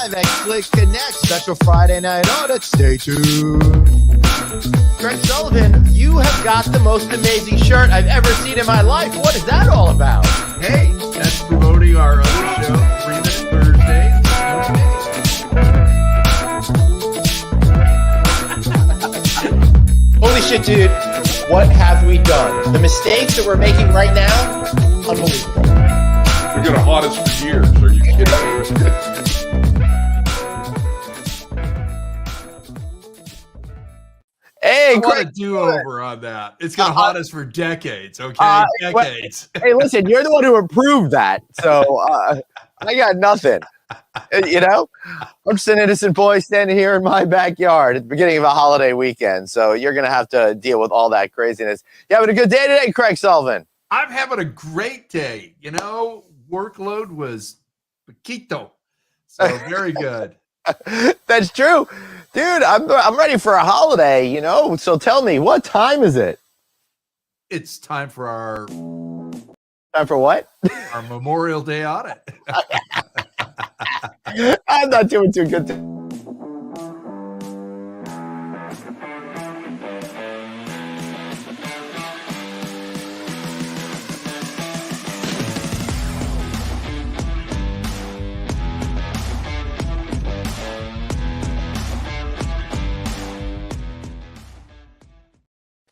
live at Click Connect Special Friday Night Audit. Stay tuned. Craig Sullivan, you have got the most amazing shirt I've ever seen in my life. What is that all about? Hey, that's promoting our other show, 3 Minute Thursday. Holy shit, dude. What have we done? The mistakes that we're making right now, unbelievable. We're going to haunt us for years. Are you kidding me? Hey, I want Craig. a do-over on that. It's going to haunt us for decades, okay? Decades. Hey, listen, you're the one who approved that, so I got nothing. You know, I'm just an innocent boy standing here in my backyard at the beginning of a holiday weekend, so you're going to have to deal with all that craziness. You having a good day today, Craig Sullivan? I'm having a great day. You know, workload was poquito, so very good. That's true. Dude, I'm ready for a holiday, you know, so tell me, what time is it? It's time for our... Time for what? Our Memorial Day audit. I'm not doing too good.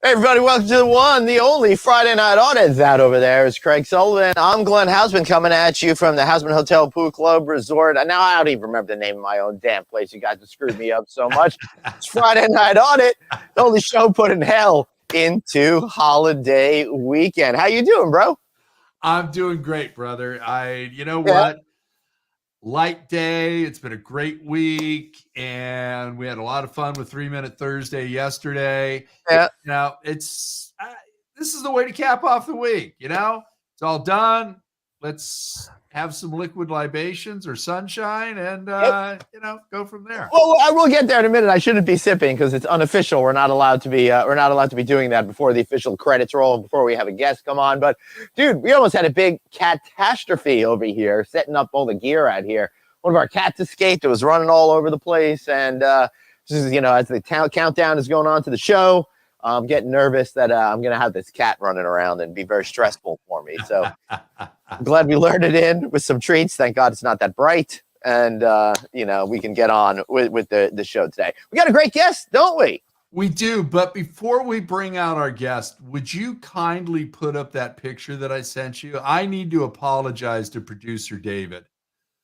Hey everybody, welcome to the one, the only Friday Night Audit. That over there is Craig Sullivan. I'm Glenn Hausman coming at you from the Hausman Hotel Pool Club Resort. And now I don't even remember the name of my own damn place. You guys have screwed me up so much. It's Friday Night Audit, the only show putting hell into holiday weekend. How you doing, bro? I'm doing great, brother. You know what? Light day. It's been a great week, and we had a lot of fun with 3 Minute Thursday yesterday. Yeah. Now this is the way to cap off the week. You know, it's all done. Let's have some liquid libations or sunshine, and you know, go from there. Well, I will get there in a minute. I shouldn't be sipping because it's unofficial. We're not allowed to be. We're not allowed to be doing that before the official credits roll and before we have a guest come on. But dude, we almost had a big catastrophe over here, setting up all the gear out here. One of our cats escaped. It was running all over the place, and just, you know, as the countdown is going on to the show, I'm getting nervous that I'm going to have this cat running around and be very stressful for me. So I'm glad we lured it in with some treats. Thank God it's not that bright. And, you know, we can get on with the show today. We got a great guest, don't we? We do. But before we bring out our guest, would you kindly put up that picture that I sent you? I need to apologize to producer David.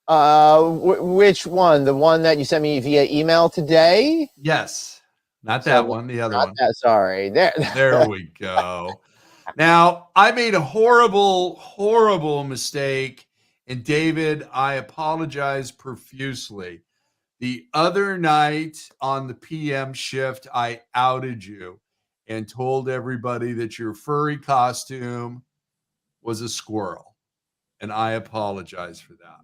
Which one? The one that you sent me via email today? Yes. Not that one, the other one. Sorry. There we go. Now, I made a horrible mistake. And David, I apologize profusely. The other night on the PM shift, I outed you and told everybody that your furry costume was a squirrel. And I apologize for that.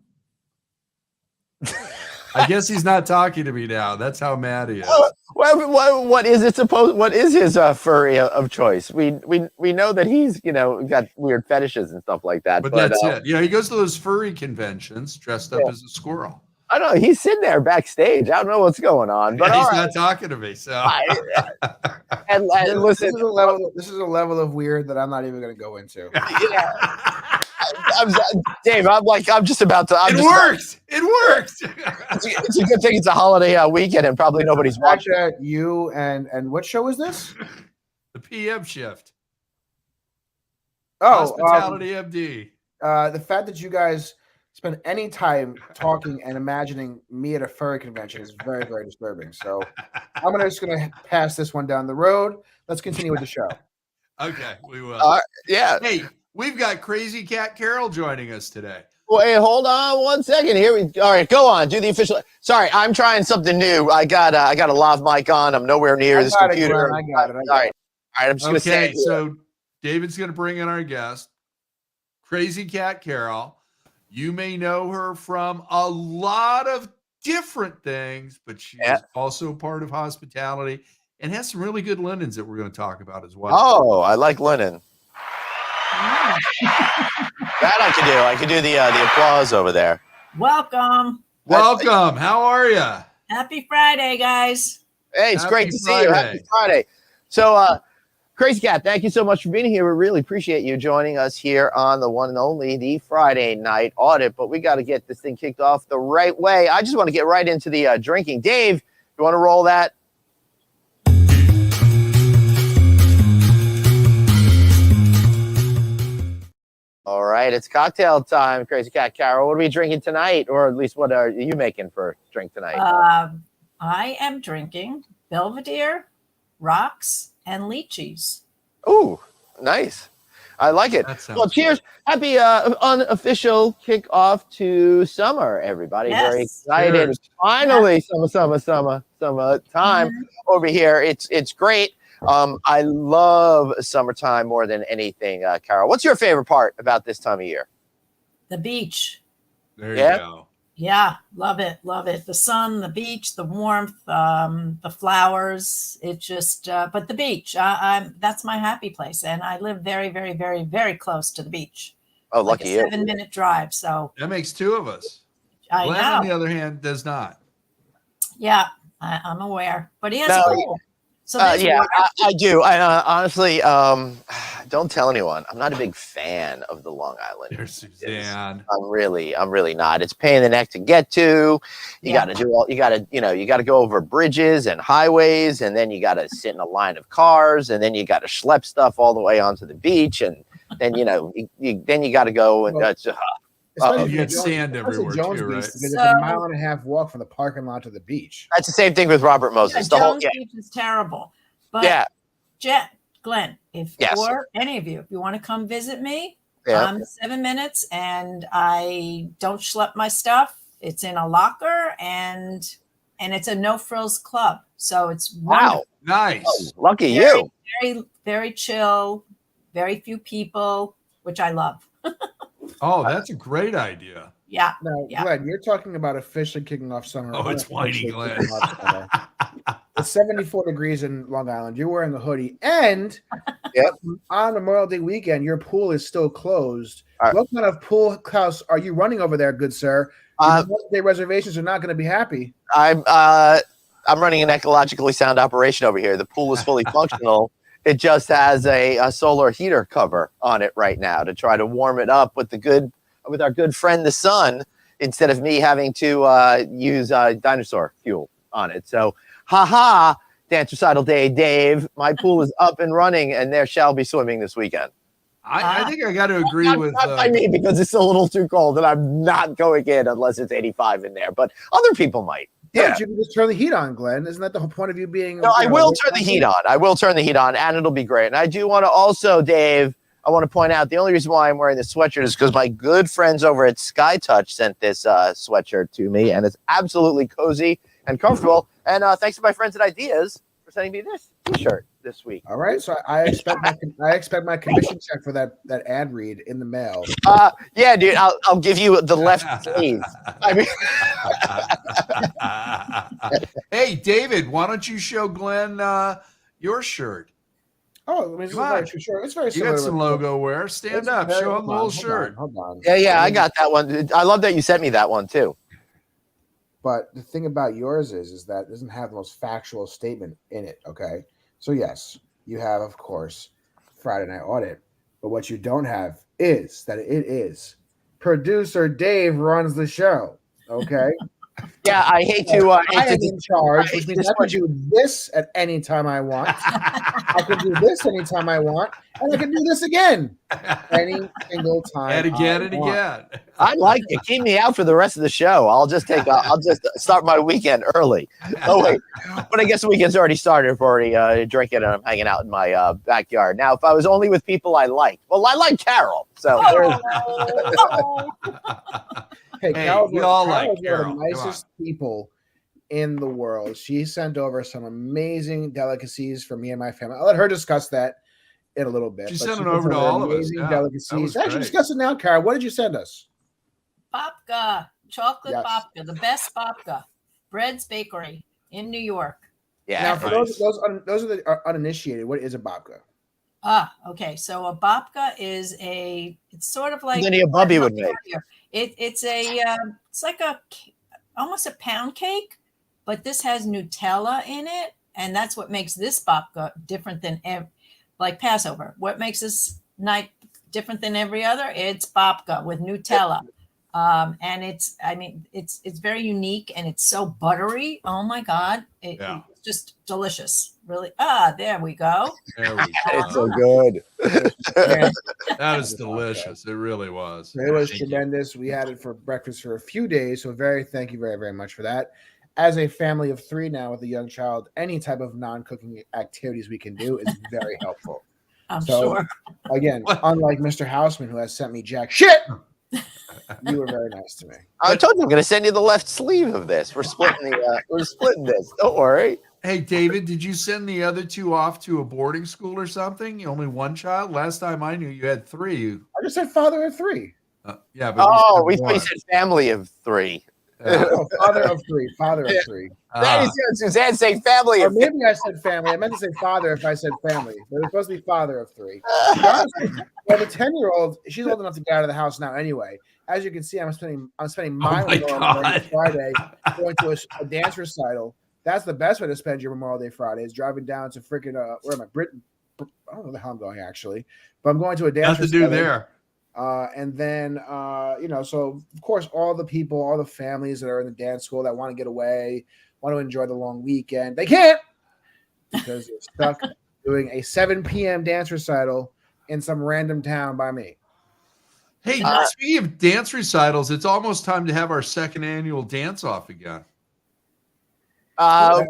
I guess he's not talking to me now. That's how mad he is. What is it supposed? What is his furry of choice? We know that he's, you know, got weird fetishes and stuff like that. But that's it. You know, he goes to those furry conventions dressed up as a squirrel. I don't know. He's sitting there backstage. I don't know what's going on. But he's not talking to me. So and listen, this is a level of weird that I'm not even going to go into. Yeah. Dave, I'm just about to. It worked. It's a good thing it's a holiday weekend and probably nobody's watching. You and what show is this? The PM shift. Oh, Hospitality MD. The fact that you guys spend any time talking and imagining me at a furry convention is very, very disturbing. So I'm just gonna pass this one down the road. Let's continue with the show. Okay, we will. Yeah. Hey, we've got Crazy Cat Karyl joining us today. Wait, hold on 1 second. All right, go on. Do the official. Sorry, I'm trying something new. I got a lav mic on. I'm nowhere near this computer. I got it. All right. I'm just gonna say. So David's gonna bring in our guest, Crazy Cat Karyl. You may know her from a lot of different things, but she's also part of hospitality and has some really good linens that we're going to talk about as well. Oh, I like linen. That I can do. I can do the applause over there. Welcome. Welcome. How are you? Happy Friday, guys. Hey, it's great Happy to see you. Happy Friday. Friday. So, Crazy Cat, thank you so much for being here. We really appreciate you joining us here on the one and only, the Friday night audit. But we got to get this thing kicked off the right way. I just want to get right into the drinking. Dave, you want to roll that? All right, it's cocktail time, Crazy Cat. Karyl, what are we drinking tonight? Or at least what are you making for drink tonight? I am drinking Belvedere, rocks, and lychees. Ooh, nice. I like it. Well, cheers. Good. Happy unofficial kickoff to summer, everybody. Yes. Very excited. Cheers. Finally, summer time over here. It's great. I love summertime more than anything, Karyl. What's your favorite part about this time of year? The beach. There Yeah. you go. Yeah, love it, love it. The sun, the beach, the warmth, the flowers. It just, but the beach. That's my happy place, and I live very, very, very, very close to the beach. Oh, Like lucky a you. 7-minute drive. So That makes two of us. I Glenn, know. on the other hand, does not. Yeah, I'm aware, but he has No, a pool. So there's Yeah, water. I do. I honestly, don't tell anyone. I'm not a big fan of the Long Island. There's Suzanne. I'm really not. It's pain in the neck to get to. You got to do all. You got to go over bridges and highways, and then you got to sit in a line of cars, and then you got to schlep stuff all the way onto the beach, and then you got to go and Especially You get Jones- sand especially everywhere Jones too, Beach, right? because it's So- a mile and a half walk from the parking lot to the beach. that's the same thing with Robert Moses. The whole Jones Beach is terrible. But yeah. Glenn, if Yes. or any of you, if you want to come visit me, Yeah. I'm 7 minutes and I don't schlep my stuff. It's in a locker and it's a no frills club. So it's Wow. Nice. Oh, lucky Very, you. very, very chill, very few people, which I love. Oh, that's a great idea. Yeah. Now, Yeah. Glenn, you're talking about officially kicking off summer. Oh, it's whiny, unofficially Glenn. kicking off summer. It's 74 degrees in Long Island. You're wearing a hoodie, and Yep. on Memorial Day weekend, your pool is still closed. All right. What kind of pool house are you running over there, good sir? Day reservations are not going to be happy. I'm running an ecologically sound operation over here. The pool is fully functional. It just has a solar heater cover on it right now to try to warm it up with our good friend the sun, instead of me having to use dinosaur fuel on it. So, Dance Recital Day, Dave. My pool is up and running, and there shall be swimming this weekend. I think I got to agree Not with. by me, because it's a little too cold, and I'm not going in unless it's 85 in there. But other people might. Yeah, Yeah. but you can just turn the heat on, Glenn. Isn't that the whole point of you being? No, I will turn the heat on. I will turn the heat on, and it'll be great. And I do want to also, Dave, I want to point out the only reason why I'm wearing this sweatshirt is because my good friends over at Sky Touch sent this sweatshirt to me, and it's absolutely cozy and comfortable. And thanks to my friends at Ideas for sending me this T-shirt this week. All right, so I expect my commission check for that ad read in the mail. Yeah, dude, I'll give you the left sleeve. I mean, Hey, David, why don't you show Glenn your shirt? Oh, I mean, it's Come very on. sure. It's very You similar. got some logo wear. Stand It's up. very- Show him the whole shirt. Hold on. yeah, I got that one. I love that you sent me that one too. But the thing about yours is that it doesn't have the most factual statement in it. Okay, so yes, you have, of course, Friday Night Audit, but what you don't have is that it is producer Dave runs the show. Okay, Yeah, I hate to. I am in charge, which means I can do this at any time I want. I can do this anytime I want, and I can do this again any single time. And again I and want. again. I like it. Keep me out for the rest of the show. I'll just start my weekend early. Oh wait, but I guess the weekend's already started. I've already drinking and I'm hanging out in my backyard. Now, if I was only with people I liked, well, I like Karyl, so there's Hey, Hey, Carol's we all Carol's like one of Karyl. the Come nicest people in the world. She sent over some amazing delicacies for me and my family. I'll let her discuss that in a little bit. She but sent it put over to some all of us. amazing Yeah, that delicacies. was Actually, great. discuss it now, Carol. What did you send us? Babka, chocolate Yes. babka, the best babka. Bread's Bakery in New York. yeah. Now, for Nice. those are the uninitiated, what is a babka? Okay. So a babka is it's sort of like Linnea Bubby would make. it's like almost a pound cake, but this has Nutella in it, and that's what makes this babka different than like Passover. What makes this night different than every other? It's babka with Nutella. And it's very unique, and it's so buttery. Oh my God. It's just delicious. Really. There we go. There we go. It's so good. That is delicious. It really was. It was tremendous. We had it for breakfast for a few days. So thank you very, very much for that. As a family of 3 now with a young child, any type of non-cooking activities we can do is very helpful. I'm sure. Again, unlike Mr. Houseman, who has sent me jack shit, you were very nice to me. I told you I'm going to send you the left sleeve of this. We're splitting this. Don't worry. Hey, David, did you send the other 2 off to a boarding school or something? Only 1 child? Last time I knew you had 3. I just said father of 3. Yeah, but we said family of 3. Father of 3. Father of 3. Suzanne saying family Or of maybe I said family. I meant to say father if I said family. But it's supposed to be father of 3. Well, the 10-year-old, she's old enough to get out of the house now anyway. As you can see, I'm spending my Memorial Day Friday going to a dance recital. That's the best way to spend your Memorial Day Friday, is driving down to freaking where am I? Britain. I don't know where the hell I'm going actually, but I'm going to a dance recital. Nothing to do there. And then so of course all the people, all the families that are in the dance school that want to get away, want to enjoy the long weekend, they can't because they're stuck doing a 7 p.m. dance recital in some random town by me. Hey, speaking of dance recitals, it's almost time to have our 2nd annual dance off again. I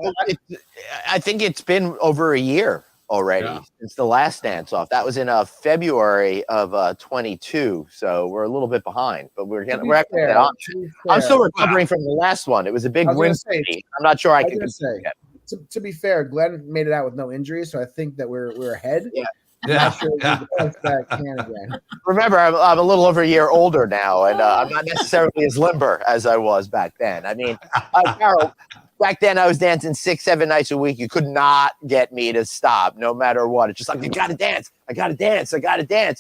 think it's been over a year already since the last dance off. That was in February of 22, so we're a little bit behind, but we're actually get on. I'm still recovering from the last one. It was a big win for me. I'm not sure I can say. To be fair, Glenn made it out with no injuries, so I think that we're ahead. Yeah. Sure that can again. Remember, I'm a little over a year older now, and I'm not necessarily as limber as I was back then. I mean, Karyl, back then I was dancing 6-7 nights a week. You could not get me to stop, no matter what. It's just like, I gotta dance.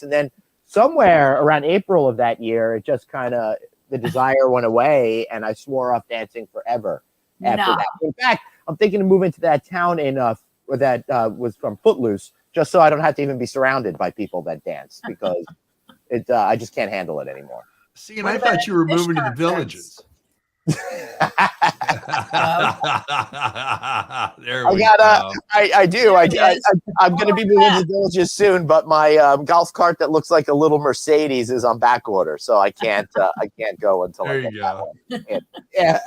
And then somewhere around April of that year, it just kind of, the desire went away, and I swore off dancing forever after that. In fact, I'm thinking of moving to that town in that was from Footloose, just so I don't have to even be surrounded by people that dance, because I just can't handle it anymore. See, and I thought you were moving to the villages. There we go. I do. I'm going to be moving to the villages soon, but my golf cart that looks like a little Mercedes is on back order, so I can't go until there I get you that go. one. Yeah.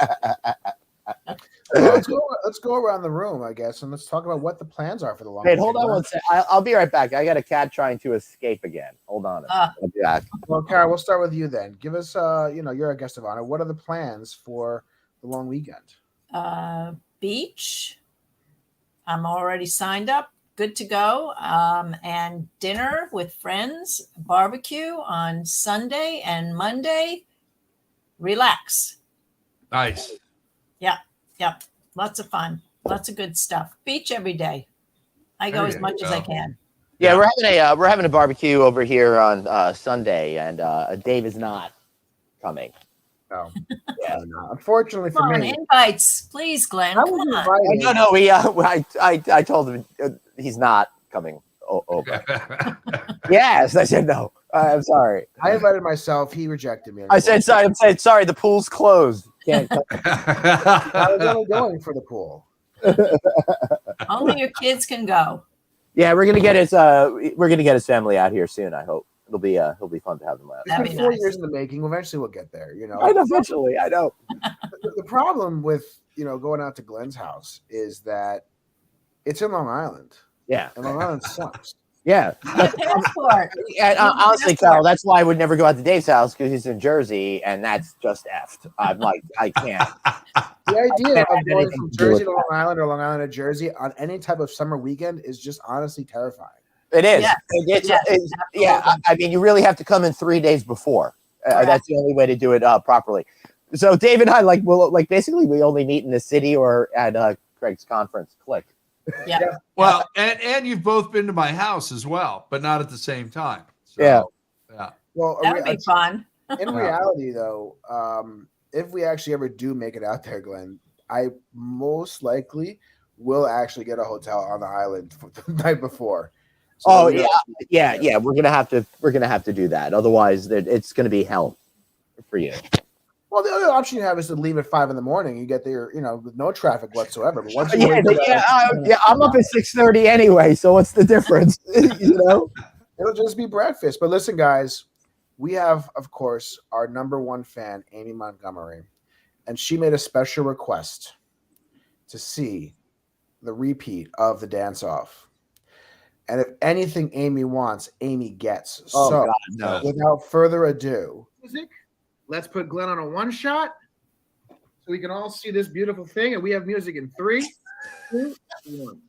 Let's go around the room, I guess, and let's talk about what the plans are for the long. Wait, hold on one second. I'll be right back. I got a cat trying to escape again. Hold on. I'll be back. Well, Karyl, we'll start with you then. Give us, you're a guest of honor. What are the plans for the long weekend? Beach. I'm already signed up. Good to go. And dinner with friends, barbecue on Sunday and Monday. Relax. Nice. Yep. Lots of fun. Lots of good stuff. Beach every day. I go as much as I can. Yeah, we're having a barbecue over here on Sunday, and Dave is not coming. No. Yeah. Unfortunately for me, invites, please, Glenn. Come on. No. I told him he's not coming over. Yes, I said no. I'm sorry. I invited myself. He rejected me. I said sorry. I'm saying sorry. The pool's closed. Can't come. I was only going for the pool. Only your kids can go. Yeah, we're gonna get his family out here soon. I hope he'll be fun to have them out. It's been 4 years in the making. Eventually, we'll get there. I know. Eventually, I know. The problem with going out to Glenn's house is that it's in Long Island. Yeah, and Long Island sucks. Yeah. Passport. Honestly, Karyl, that's why I would never go out to Dave's house, because he's in Jersey, and that's just effed. I'm like, I can't. The idea of going from Jersey to Long Island or Long Island to Jersey on any type of summer weekend is just honestly terrifying. It is. Yes. I mean, you really have to come in 3 days before. That's the only way to do it properly. So Dave and I, basically, we only meet in the city or at Craig's conference. Click. Yeah. Well, and you've both been to my house as well, but not at the same time. So, yeah. Well, that would be fun. In reality, though, if we actually ever do make it out there, Glenn, I most likely will actually get a hotel on the island the night before. So Oh we'll yeah. We're gonna have to do that. Otherwise, it's gonna be hell for you. Well, the other option you have is to leave at 5 a.m. You get there, with no traffic whatsoever. But once you I'm up at 6:30 anyway. So what's the difference? it'll just be breakfast. But listen, guys, we have, of course, our number one fan, Amy Montgomery, and she made a special request to see the repeat of the dance-off. And if anything Amy wants, Amy gets. Oh, so, God, no. Without further ado, music. Let's put Glenn on a one shot so we can all see this beautiful thing. And we have music in 3, 2, 1.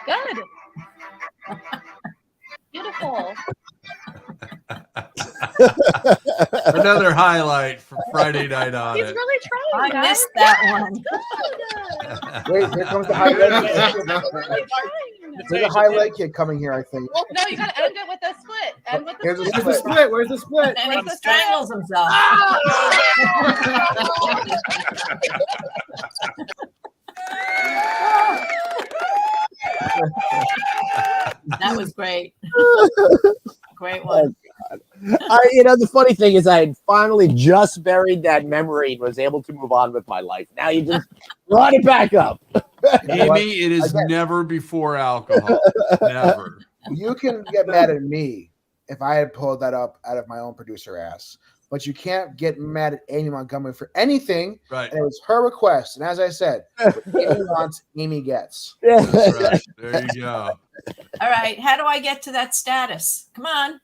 Good. Beautiful. Another highlight from Friday Night on He's it. really trying. I guys. missed that one. Good. Wait, here comes the highlight kick. Really trying. There's a highlight kick coming here, I think. Well, no, you got to end it with a split. End with Here's the the split. split. Where's the split? And Where's he the strangles himself. That was great. Great one. The funny thing is, I had finally just buried that memory and was able to move on with my life. Now you just brought it back up. Amy, it is never before alcohol. Never. You can get mad at me if I had pulled that up out of my own producer ass, but you can't get mad at Amy Montgomery for anything. Right. And it was her request. And as I said, what Amy wants, Amy gets. That's right. There you go. All right. How do I get to that status? Come on.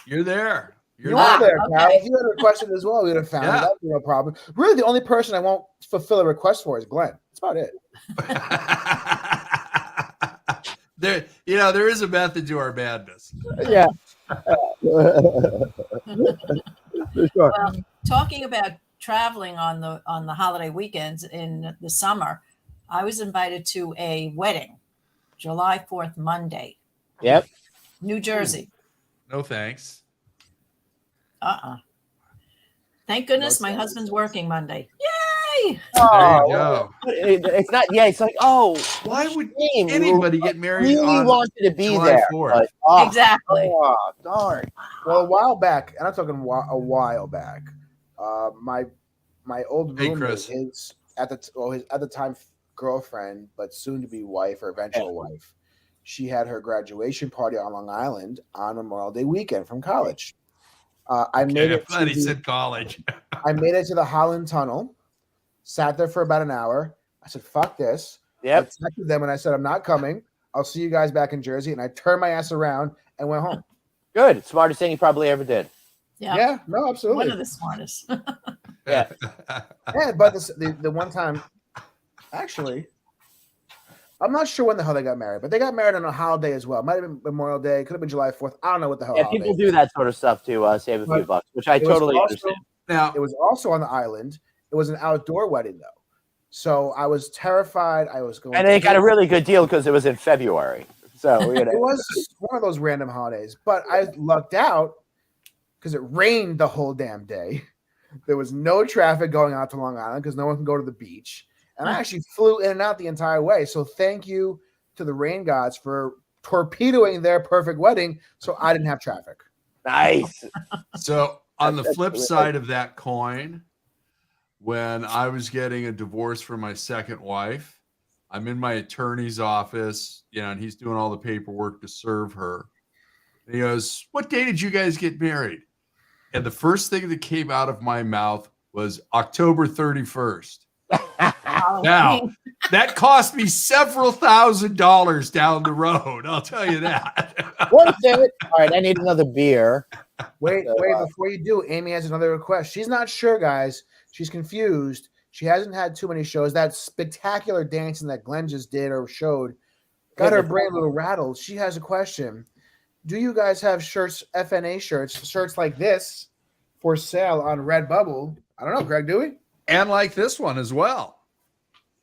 You're there. You Ah, were there, Karyl. okay. If you had requested as well, we'd have found it. That'd be no problem. Really, the only person I won't fulfill a request for is Glenn. That's about it. there is a method to our madness. Yeah. For sure. Well, talking about traveling on the holiday weekends in the summer, I was invited to a wedding, July 4th, Monday, Yep. New Jersey. No thanks. Thank goodness No my thanks. husband's working Monday. Yay! There Oh, you go. it's not. Yeah, it's like, oh, Why would shame. anybody get married Really on wanted to be July there. 4th? But, oh, Exactly. Oh, darn. Well, a while back, and I'm talking a while back, my old Hey, roommate, Chris. his at the time girlfriend, but soon to be wife or eventual wife, she had her graduation party on Long Island on Memorial Day weekend from college. I made Okay, it. I'm glad he said college. I made it to the Holland Tunnel, sat there for about an hour. I said, "Fuck this." Yep. I texted them and I said, "I'm not coming. I'll see you guys back in Jersey." And I turned my ass around and went home. Good. Smartest thing you probably ever did. Yeah. No, absolutely. One of the smartest. Yeah. Yeah, but the one time, actually, I'm not sure when the hell they got married, but they got married on a holiday as well. It might have been Memorial Day, could have been July 4th. I don't know what the hell. Yeah, holiday people it do that sort of stuff to save a few But bucks, which I was totally also- understand. Now, It was also on the island. It was an outdoor wedding though, so I was terrified. I was going, And they got a really good deal because it was in February. So, It was one of those random holidays, but I lucked out because it rained the whole damn day. There was no traffic going out to Long Island because no one can go to the beach. And I actually flew in and out the entire way. So thank you to the rain gods for torpedoing their perfect wedding so I didn't have traffic. nice. so on the That's flip really side of that coin, when I was getting a divorce from my second wife, I'm in my attorney's office, and he's doing all the paperwork to serve her. And he goes, "What day did you guys get married?" And the first thing that came out of my mouth was October 31st. Now, that cost me several $1,000s down the road. I'll tell you that. Worth it. All right, I need another beer. Wait, before you do, Amy has another request. She's not sure, guys. She's confused. She hasn't had too many shows. That spectacular dancing that Glenn just did or showed got her brain a little rattled. She has a question. Do you guys have shirts, FNA shirts like this for sale on Redbubble? I don't know, Greg, do we? And like this one as well.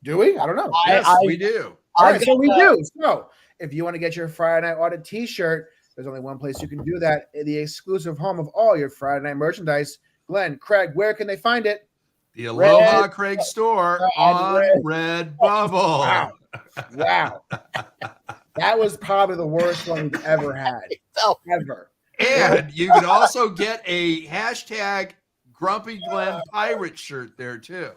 Do we? I don't know. Yes, we do. All right, so we do. So if you want to get your Friday Night Audit t-shirt, There's only one place you can do that. The exclusive home of all your Friday night merchandise. Glenn, Craig, where can they find it? The Aloha Red- Craig store on on Redbubble. Wow. Wow. That was probably the worst one we've ever had. Oh. Ever. And you can also get a hashtag Grumpy Glenn pirate shirt there too.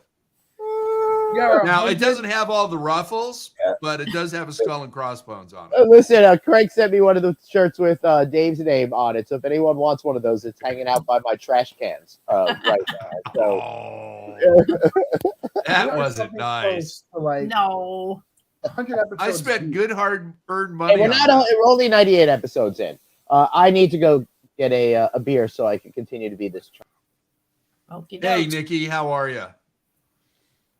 Now it doesn't have all the ruffles, but it does have a skull and crossbones on it. Listen, Craig sent me one of the shirts with Dave's name on it. So if anyone wants one of those, it's hanging out by my trash cans right now. So Oh, that wasn't nice. No. 100 episodes. I spent deep. good hard-earned money. we're on not. that. We're only 98 episodes in. I need to go get a beer so I can continue to be this. Hey, Nikki, how are you?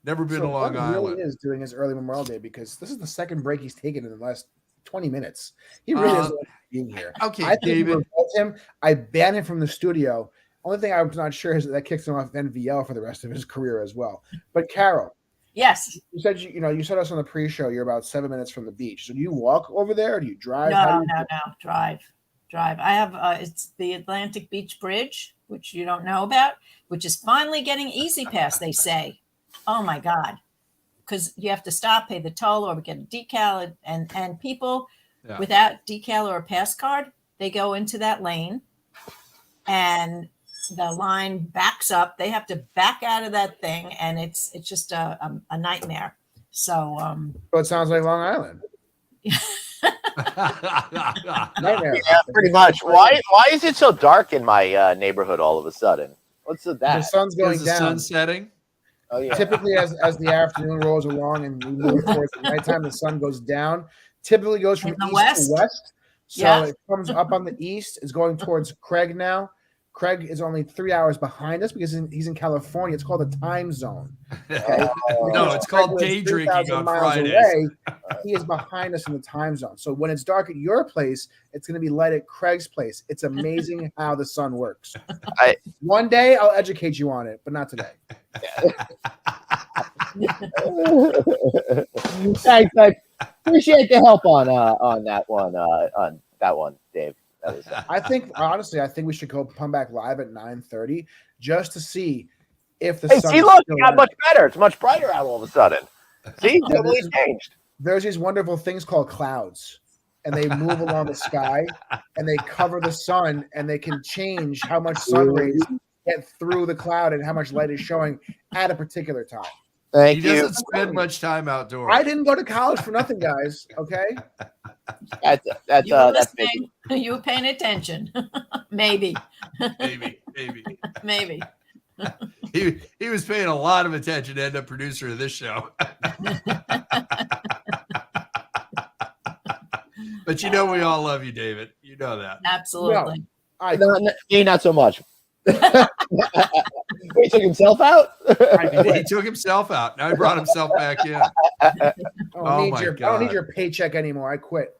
Never been So to Long Glenn Island. really is doing his early Memorial Day because this is the second break he's taken in the last 20 minutes. He really doesn't like being here. Okay, I think David. we revolt him. I ban him from the studio. Only thing I'm not sure is that kicks him off NVL for the rest of his career as well. But Karyl, Yes. you said you said us on the pre-show you're about 7 minutes from the beach. So do you walk over there or do you drive? No. Drive. I have it's the Atlantic Beach Bridge, which you don't know about, which is finally getting Easy Pass, they say. Oh my God. Because you have to stop, pay the toll, or get a decal, and people without decal or a pass card, they go into that lane and the line backs up. They have to back out of that thing, and it's just a nightmare. So So it sounds like Long Island. Nightmare. Yeah, pretty much. Why is it so dark in my neighborhood all of a sudden? What's with The that? sun's going Is the down. sun setting? Oh yeah. Typically, as the afternoon rolls along and we move towards the nighttime, the sun goes down. Typically goes from In the east west? to west. So Yeah. it comes up on the east, is going towards Craig now. Craig is only 3 hours behind us because he's in California. It's called a time zone. Okay? No, it's called Craig day lives drinking 3,000 on miles Fridays. away. He is behind us in the time zone. So when it's dark at your place, it's going to be light at Craig's place. It's amazing how the sun works. One day I'll educate you on it, but not today. Thanks, I appreciate the help on that one, Dave. That was, I think honestly, we should come back live at 9:30 just to see if the sun. see, is look, still it got out. much better. It's much brighter out all of a sudden. See, Yeah, totally this is- changed. There's these wonderful things called clouds, and they move along the sky, and they cover the sun, and they can change how much sun rays get through the cloud and how much light is showing at a particular time. Thank He you. doesn't spend much time outdoors. I didn't go to college for nothing, guys. Okay. That's you were that's listening, you were paying attention. Maybe. Maybe. Maybe. He was paying a lot of attention to end up producer of this show. But we all love you, David. You know that. Absolutely. me, not so much. He took himself out. He took himself out. Now he brought himself back in. I Oh don't my I don't God. need your paycheck anymore. I quit.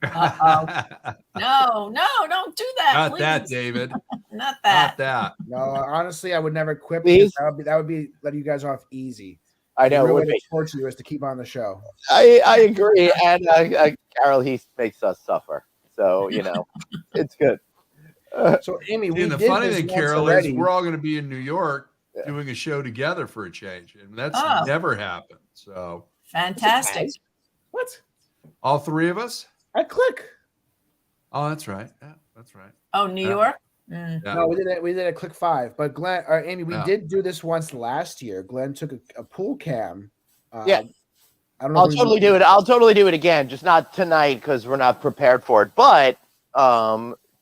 No, don't do that. Not please. that, David. Not that. Not that. No, honestly, I would never quit. Please? Because that would be letting you guys off easy. I know. The real It way would to be. torture you is to keep on the show. I agree, and Karyl, he makes us suffer. So it's good. So Amy, we And the did funny this thing, once Carol, already. is we're all going to be in New York doing a show together for a change, and that's Oh. never happened. So Fantastic. What? all three of us. I click. Oh, that's right. Yeah, that's right. Oh, New Yeah. York? Mm. Yeah. No, we did it. We did a click 5. But Glenn or Amy, we Yeah. did do this once last year. Glenn took a pool cam. Yeah. I don't know. I'll if we- totally do it. I'll totally do it again, just not tonight because we're not prepared for it. But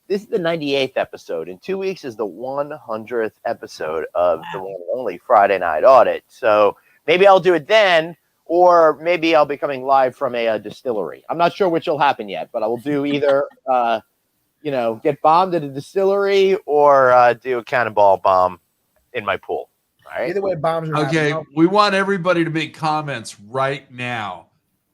this is the 98th episode. In 2 weeks is the 100th episode of the one and only Friday Night Audit. So maybe I'll do it then, or maybe I'll be coming live from a distillery. I'm not sure which will happen yet, but I will do either, get bombed at a distillery or do a cannonball bomb in my pool. All right. Either way, bombs are Okay, happening. we want everybody to make comments right now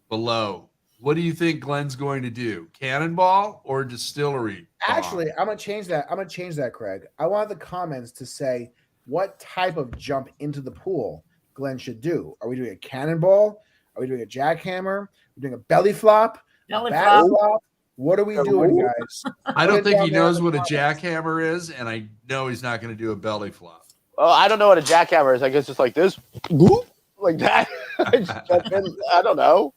below. What do you think Glenn's going to do? Cannonball or distillery? bomb? Actually, I'm gonna change that, Craig. I want the comments to say what type of jump into the pool Glenn should do. Are we doing a cannonball? Are we doing a jackhammer? Are we doing a belly flop? Belly Back flop. flop? What are we doing, guys? I don't Put it think down he there in knows the what a comments. jackhammer is, and I know he's not going to do a belly flop. Oh, I don't know what a jackhammer is. I guess it's like this, whoop, like that. I don't know.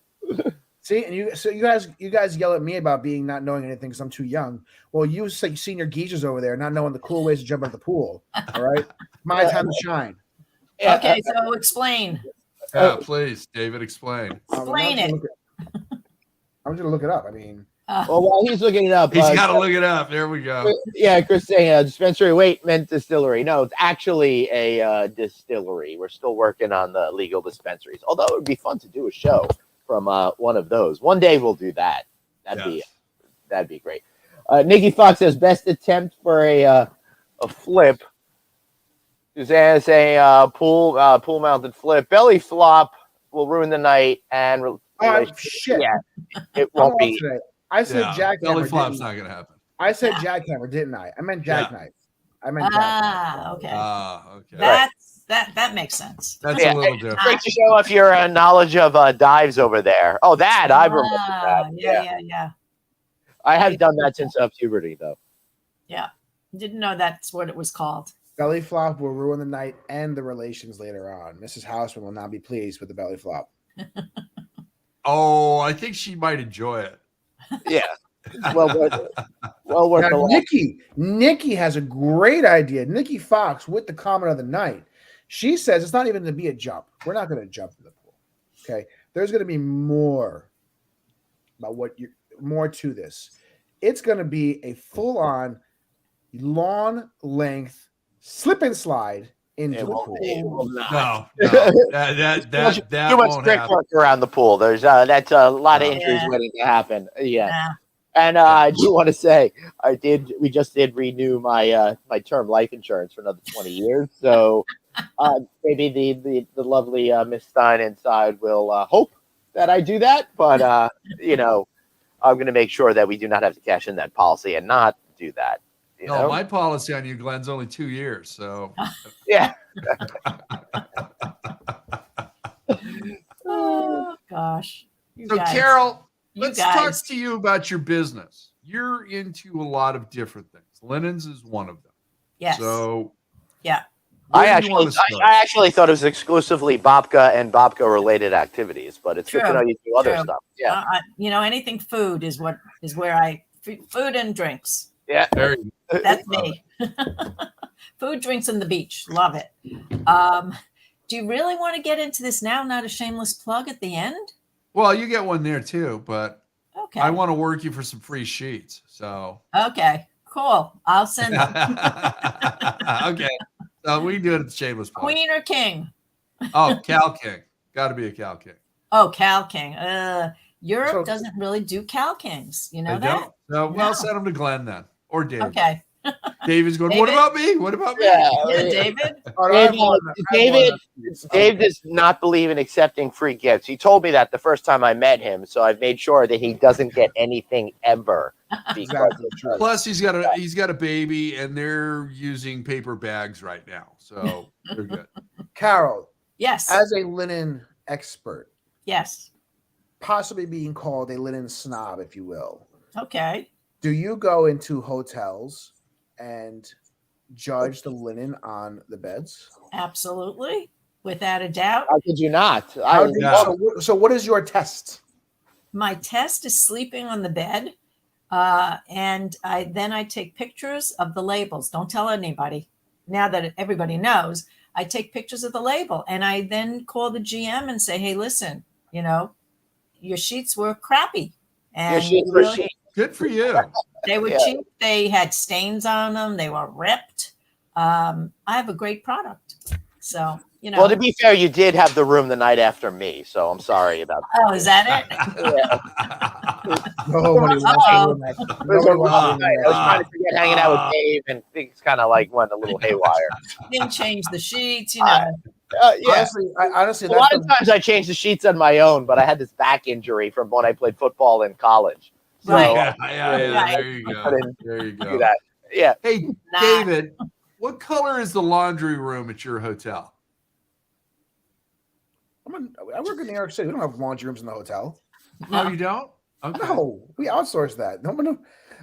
See, and you guys yell at me about not knowing anything because I'm too young. Well, you say senior geezers over there not knowing the cool ways to jump out the pool. All right, my time to shine. Yeah, Okay, so explain. Yeah, please, David, explain. Explain it. I'm just gonna look it up. I mean, well, while he's looking it up, He's got to look it up. There we go. Yeah, Chris saying dispensary. Wait, meant distillery. No, it's actually a distillery. We're still working on the legal dispensaries. Although it would be fun to do a show from one of those. One day we'll do that. That'd be great. Nikki Fox says best attempt for a flip. Suzanne saying pool mounted flip. Belly flop will ruin the night and shit. Yeah, it won't be. Today. I said jackhammer. Belly flop's not going to happen. I said jackhammer, didn't I? I meant jackknife. I meant jackknife. Okay. Okay. That makes sense. That's a little different. Great to show off your knowledge of dives over there. Oh, that I remember that. Yeah. I have done that since puberty, though. Yeah, didn't know that's what it was called. Belly flop will ruin the night and the relations later on. Mrs. Houseman will not be pleased with the belly flop. Oh, I think she might enjoy it. Yeah. Well worth Now, the Nikki has a great idea. Nikki Fox with the comment of the night. She says it's not even going to be a jump. We're not going to jump in the pool. Okay. There's going to be more to this. It's going to be a full-on lawn length slip and slide into the pool. It will not. No, that too much won't trick happen. work around the pool. There's that's a lot of injuries waiting to happen. Yeah. And I do want to say we just did renew my my term life insurance for another 20 years. So maybe the lovely Miss Stein inside will hope that I do that, but I'm going to make sure that we do not have to cash in that policy and not do that. No, my policy on you, Glenn's only 2 years. So yeah. Oh gosh. So Karyl, You let's guys. talk to you about your business. You're into a lot of different things. Linens is one of them. Yes. So yeah. I where do you wanna actually start? thought it was exclusively babka and babka related activities, but it's good to True. know you do other True. stuff. Yeah. Anything food is where food and drinks. Yeah. Very That's me. Food, drinks, and the beach. Love it. Do you really want to get into this now? Not a shameless plug at the end? well, you get one there too, but Okay. I want to work you for some free sheets. So Okay. Cool. I'll send them. okay. So we can do it at the shameless plug. Queen or king? Oh, Cal King. Got to be a Cal King. Oh, Cal King. Europe So- doesn't really do Cal Kings. You know They that? don't. So No. well, send them to Glenn then, or David. Okay. David's going. What David? about me? What about me? Yeah. Yeah, David. Dave does not believe in accepting free gifts. He told me that the first time I met him, so I've made sure that he doesn't get anything ever. Exactly true. Plus, he's got a baby, and they're using paper bags right now, so they're good. Karyl, Yes. as a linen expert, Yes. possibly being called a linen snob, if you will, Okay. do you go into hotels and judge the linen on the beds? Absolutely. Without a doubt. How could you not? So what is your test? My test is sleeping on the bed. And I take pictures of the labels. Don't tell anybody. Now that everybody knows, I take pictures of the label and I then call the GM and say, hey, listen, your sheets were crappy. And Good for you. they were cheap. They had stains on them. They were ripped. I have a great product. So, Well, to be fair, you did have the room the night after me, so I'm sorry about that. Oh, is that it? Nobody wants to do that. Nobody wants to do I was that. trying to forget hanging out with Dave, and things kind of went a little haywire. Didn't change the sheets, Yeah. Honestly, A that's lot of times I changed the sheets on my own, but I had this back injury from when I played football in college. So Right. Yeah, there you go. There you do go. that. Yeah. Hey, David, what color is the laundry room at your hotel? I work in New York City. We don't have laundry rooms in the hotel. No, you don't? Okay. No, we outsource that. No one.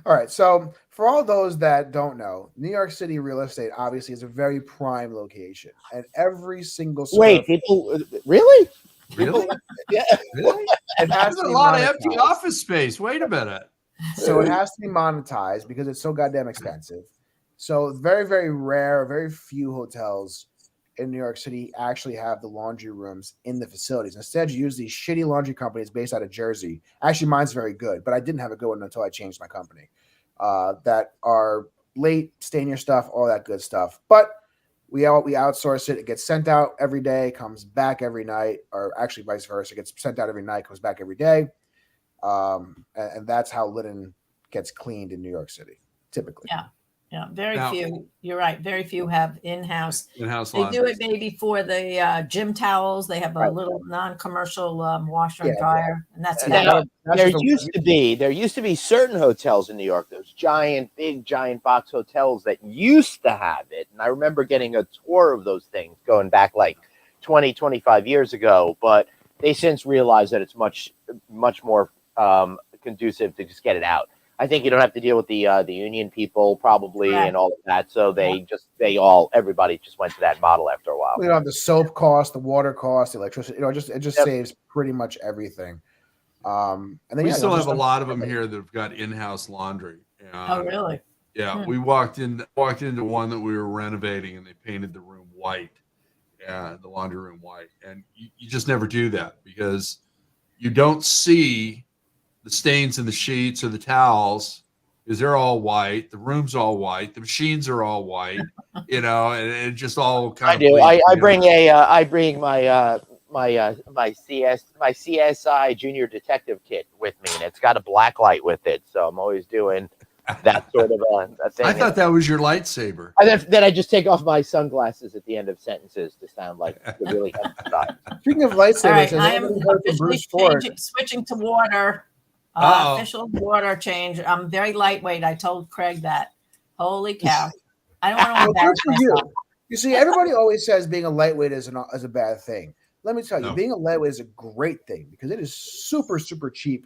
All right. So for all those that don't know, New York City real estate obviously is a very prime location, and every single Wait, square people really? Really? People, yeah. Really? it has There's to a be lot of empty monetized. office space. Wait a minute. So it has to be monetized because it's so goddamn expensive. So very, very rare, very few hotels in New York City actually have the laundry rooms in the facilities. Instead, you use these shitty laundry companies based out of Jersey. Actually, mine's very good, but I didn't have a good one until I changed my company. That are late, stain your stuff, all that good stuff. But we outsource it. It gets sent out every day, comes back every night, or actually vice versa. It gets sent out every night, comes back every day. And that's how linen gets cleaned in New York City, typically. Yeah, very Now- few. You're right. Very few have in-house. In-house They do laundry. it maybe for the gym towels. They have a Right. little non-commercial washer and Yeah. dryer, and that's And about now, it. That's there just a- used to be certain hotels in New York, those giant box hotels that used to have it. And I remember getting a tour of those things going back like 20, 25 years ago. But they since realized that it's much more conducive to just get it out. I think you don't have to deal with the union people probably Correct. and all of that. So everybody just went to that model after a while. We don't have the soap cost, the water cost, the electricity. It just Yep. saves pretty much everything. And then We yeah, still they'll have a just- lot of them here that have got in-house laundry. Oh, really? Yeah, Hmm. we walked into one that we were renovating, and they painted the room white, the laundry room white, and you just never do that because you don't see the stains in the sheets or the towels because they're all white. The room's all white. The machines are all white. And it just all kind I of. do. bleeds I together. bring my CSI junior detective kit with me, and it's got a black light with it. So I'm always doing that sort of a thing. I thought that was your lightsaber. And then I just take off my sunglasses at the end of sentences to sound like to really emphasize. Speaking of All lightsabers, right, has I am anybody heard from officially Bruce Ford? switching to water. Uh-oh. Official water change. I'm very lightweight. I told Craig that. Holy cow! I don't want to Well, good embarrass for you. myself. You see, everybody always says being a lightweight is a bad thing. Let me tell you, No. being a lightweight is a great thing because it is super, super cheap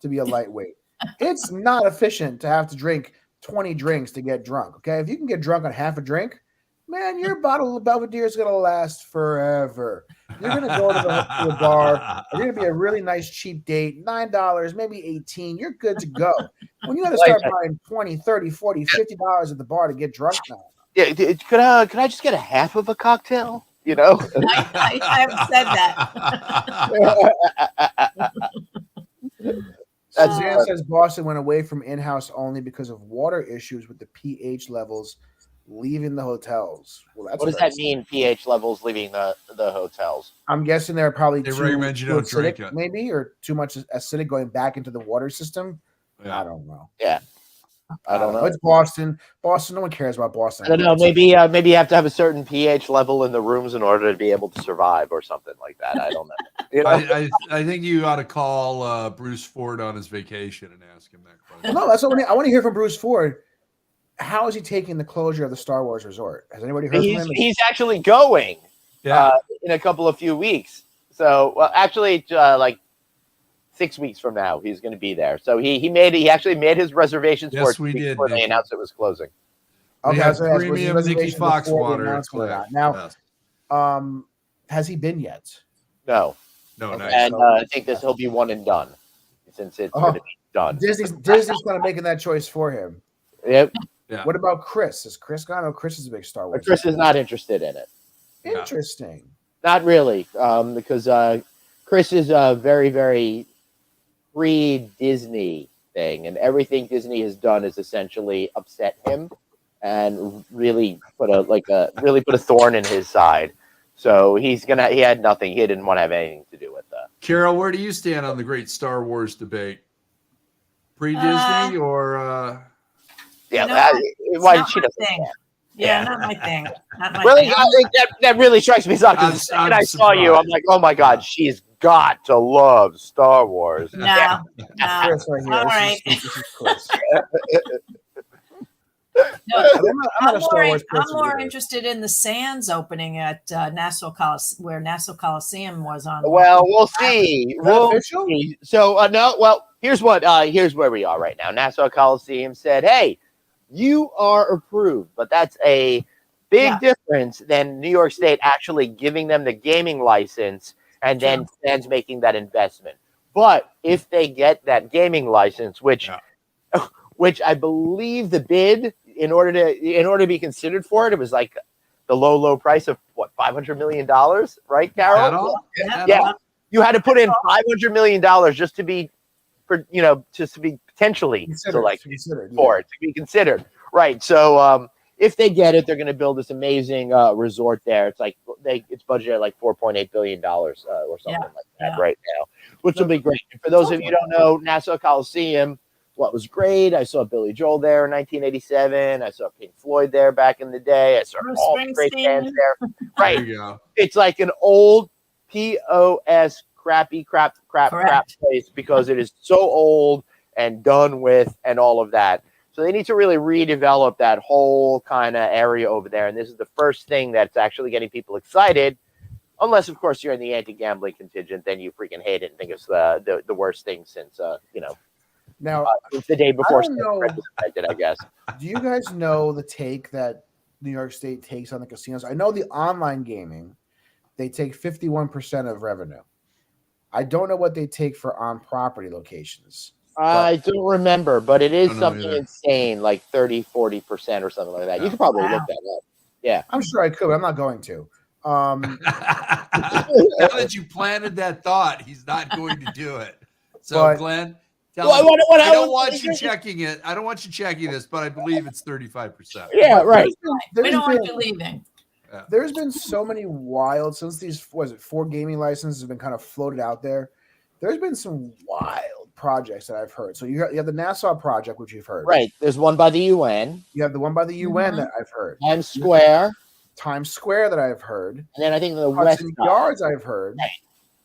to be a lightweight. It's not efficient to have to drink 20 drinks to get drunk. Okay. If you can get drunk on half a drink, man, your bottle of Belvedere is going to last forever. You're going to go to the bar. You're going to be a really nice cheap date, $9, maybe 18. You're good to go. When you got to start buying 20, 30, 40, $50 at the bar to get drunk now. Yeah, could I just get a half of a cocktail? You know, I haven't said that. That's- Suzanne says Boston went away from in-house only because of water issues with the pH levels leaving the hotels. Well, that's what does very that mean? pH levels leaving the hotels. I'm guessing they're probably They too, recommend you too don't drink acidic, it. maybe, or too much acidic going back into the water system. Yeah. I don't know. I don't know. It's Boston. Boston. No one cares about Boston. I don't know. Maybe you have to have a certain pH level in the rooms in order to be able to survive, or something like that. I don't know. You know? I think you ought to call Bruce Ford on his vacation and ask him that question. Well, no, that's what I want to hear from Bruce Ford. How is he taking the closure of the Star Wars Resort? Has anybody heard from him? He's actually going Yeah. in a few weeks. So, well, actually, like 6 weeks from now, he's going to be there. So he actually made his reservations Yes, for we it did, before they Nikki. announced it was closing. We Okay, have so that's- was his premium Nikki reservation before the Foxwater. announcement or not? Yes. Now, has he been yet? No, No, Okay. nice. and I think he'll be one and done since it's going to be done. Disney's kind of making that choice for him. Yep. Yeah. What about Chris? Is Chris gone? Oh, Chris is a big Star Wars. But Chris is not interested in it. Yeah. Interesting. Not really, because Chris is a very, very pre-Disney thing, and everything Disney has done has essentially upset him and really put a thorn in his side. So he had nothing. He didn't want to have anything to do with that. Carol, where do you stand on the great Star Wars debate? Pre-Disney or Yeah, No, why not she my doesn't? thing. Yeah, not my thing. Not my Really, thing. I think that really strikes me as odd. 'Cause the second I'm I saw you, I'm surprised. like, oh my god, she's got to love Star Wars. No, Yeah. no. Chris right here. All This right. is Chris. No, I'm not a Star Wars I'm person more either. interested in the Sands opening at Nassau Coliseum, where Nassau Coliseum was on. Well, we'll see. that We'll official? see. So no, well, here's where we are right now. Nassau Coliseum said, "Hey, you are approved," but that's a big difference than New York State actually giving them the gaming license and then fans making that investment. But if they get that gaming license, which I believe the bid in order to be considered for it, it was like the low price of what, $500 million, right, Karyl? Yeah. You had to put in $500 million just to be, just to be potentially selected for it, to be considered. Right. So if they get it, they're going to build this amazing resort there. It's like it's budgeted at like $4.8 billion or something like that right now, which will be great. And for those of you who don't know, Nassau Coliseum, what was great? I saw Billy Joel there in 1987. I saw Pink Floyd there back in the day. I saw all the great bands there. Right. There you go. It's like an old POS crap place because it is so old and done with and all of that. So they need to really redevelop that whole kind of area over there. And this is the first thing that's actually getting people excited. Unless, of course, you're in the anti-gambling contingent, then you freaking hate it and think it's the worst thing since, Now, it's the day before I guess. Do you guys know the take that New York State takes on the casinos? I know the online gaming, they take 51% of revenue. I don't know what they take for on-property locations. I don't remember, but it is something insane, like 30-40% or something like that. You could probably look that up. Yeah. I'm sure I could, but I'm not going to. Now that you planted that thought, he's not going to do it. So, Glenn, I don't want you checking it. I don't want you checking this, but I believe it's 35%. Yeah, right. We don't want you leaving. There's been so many wild, since these 4 gaming licenses have been kind of floated out there. There's been some wild projects that I've heard. So you have the Nassau project, which you've heard. Right. There's one by the UN. You have the one by the UN that I've heard. Times Square that I've heard. And then I think the Hudson West Yards I've heard.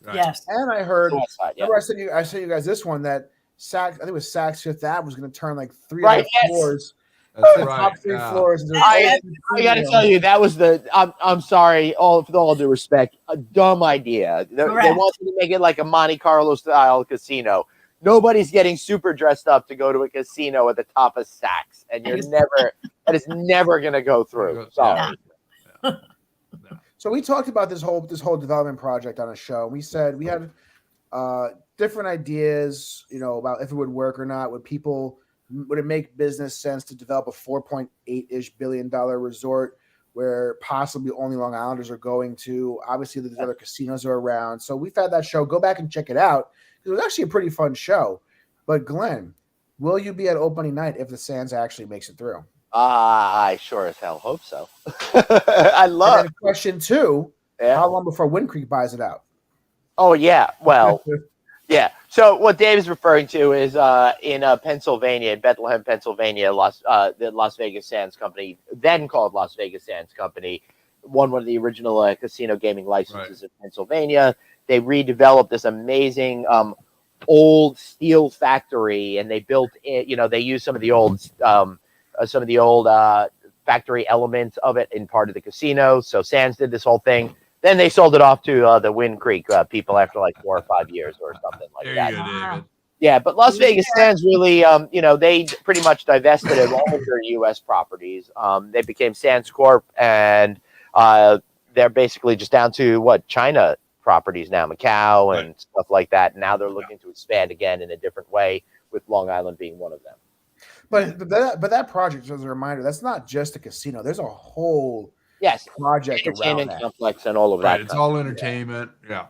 Right. Yes. And I heard. Remember I said you guys this one that I think it was Saks Fifth Ave was going to turn like 3 floors. That's the top 3 floors. I got to tell you, that was I'm sorry, with all due respect, a dumb idea. They wanted to make it like a Monte Carlo style casino. Nobody's getting super dressed up to go to a casino at the top of Saks, and that is never going to go through. Sorry. So we talked about this whole development project on a show. We said we had different ideas, about if it would work or not. Would it make business sense to develop a $4.8-ish billion resort where possibly only Long Islanders are going to? Obviously, there's other casinos are around. So we've had that show. Go back and check it out. It was actually a pretty fun show. But Glenn, will you be at opening night if the Sands actually makes it through? I sure as hell hope so. I love it. Question 2, how long before Wind Creek buys it out? Oh, yeah. Well, yeah. So what Dave is referring to is in Pennsylvania, in Bethlehem, Pennsylvania, the Las Vegas Sands Company, then called Las Vegas Sands Company, won one of the original casino gaming licenses in Pennsylvania. They redeveloped this amazing old steel factory, and they built it. They used some of the old factory elements of it in part of the casino. So Sands did this whole thing. Then they sold it off to the Wind Creek people after like 4 or 5 years or something like that. There you go, David. Yeah, but Las Vegas Sands really, they pretty much divested of all of their U.S. properties. They became Sands Corp, and they're basically just down to China properties now, Macau and stuff like that. Now they're looking to expand again in a different way, with Long Island being one of them. But that project, as a reminder, that's not just a casino. There's a whole project entertainment complex and all of that. It's all entertainment. Yeah.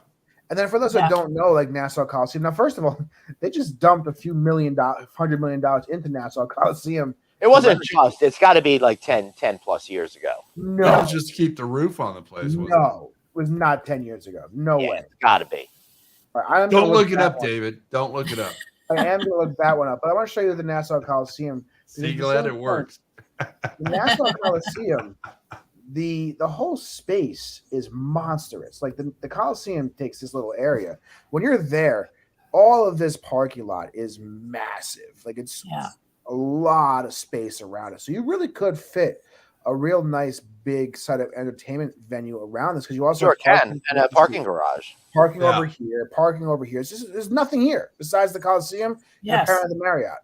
And then for those who don't know, like Nassau Coliseum. Now, first of all, they just dumped a few $100 million into Nassau Coliseum. It wasn't just. It's got to be like 10 plus years ago. No, that was just to keep the roof on the place. No, it was not 10 years ago. No way. It's got to be. All right, don't look it up, David. Don't look it up. I am going to look that one up, but I want to show you the Nassau Coliseum. See, glad it works. The Nassau Coliseum, the whole space is monstrous. Like the Coliseum takes this little area. When you're there, all of this parking lot is massive. Like it's a lot of space around it. So you really could fit a real nice big side of entertainment venue around this because you also Sure have can, and a parking garage. parking Yeah. over here, parking over here. It's just there's nothing here besides the Coliseum and Yes. apparently the Marriott.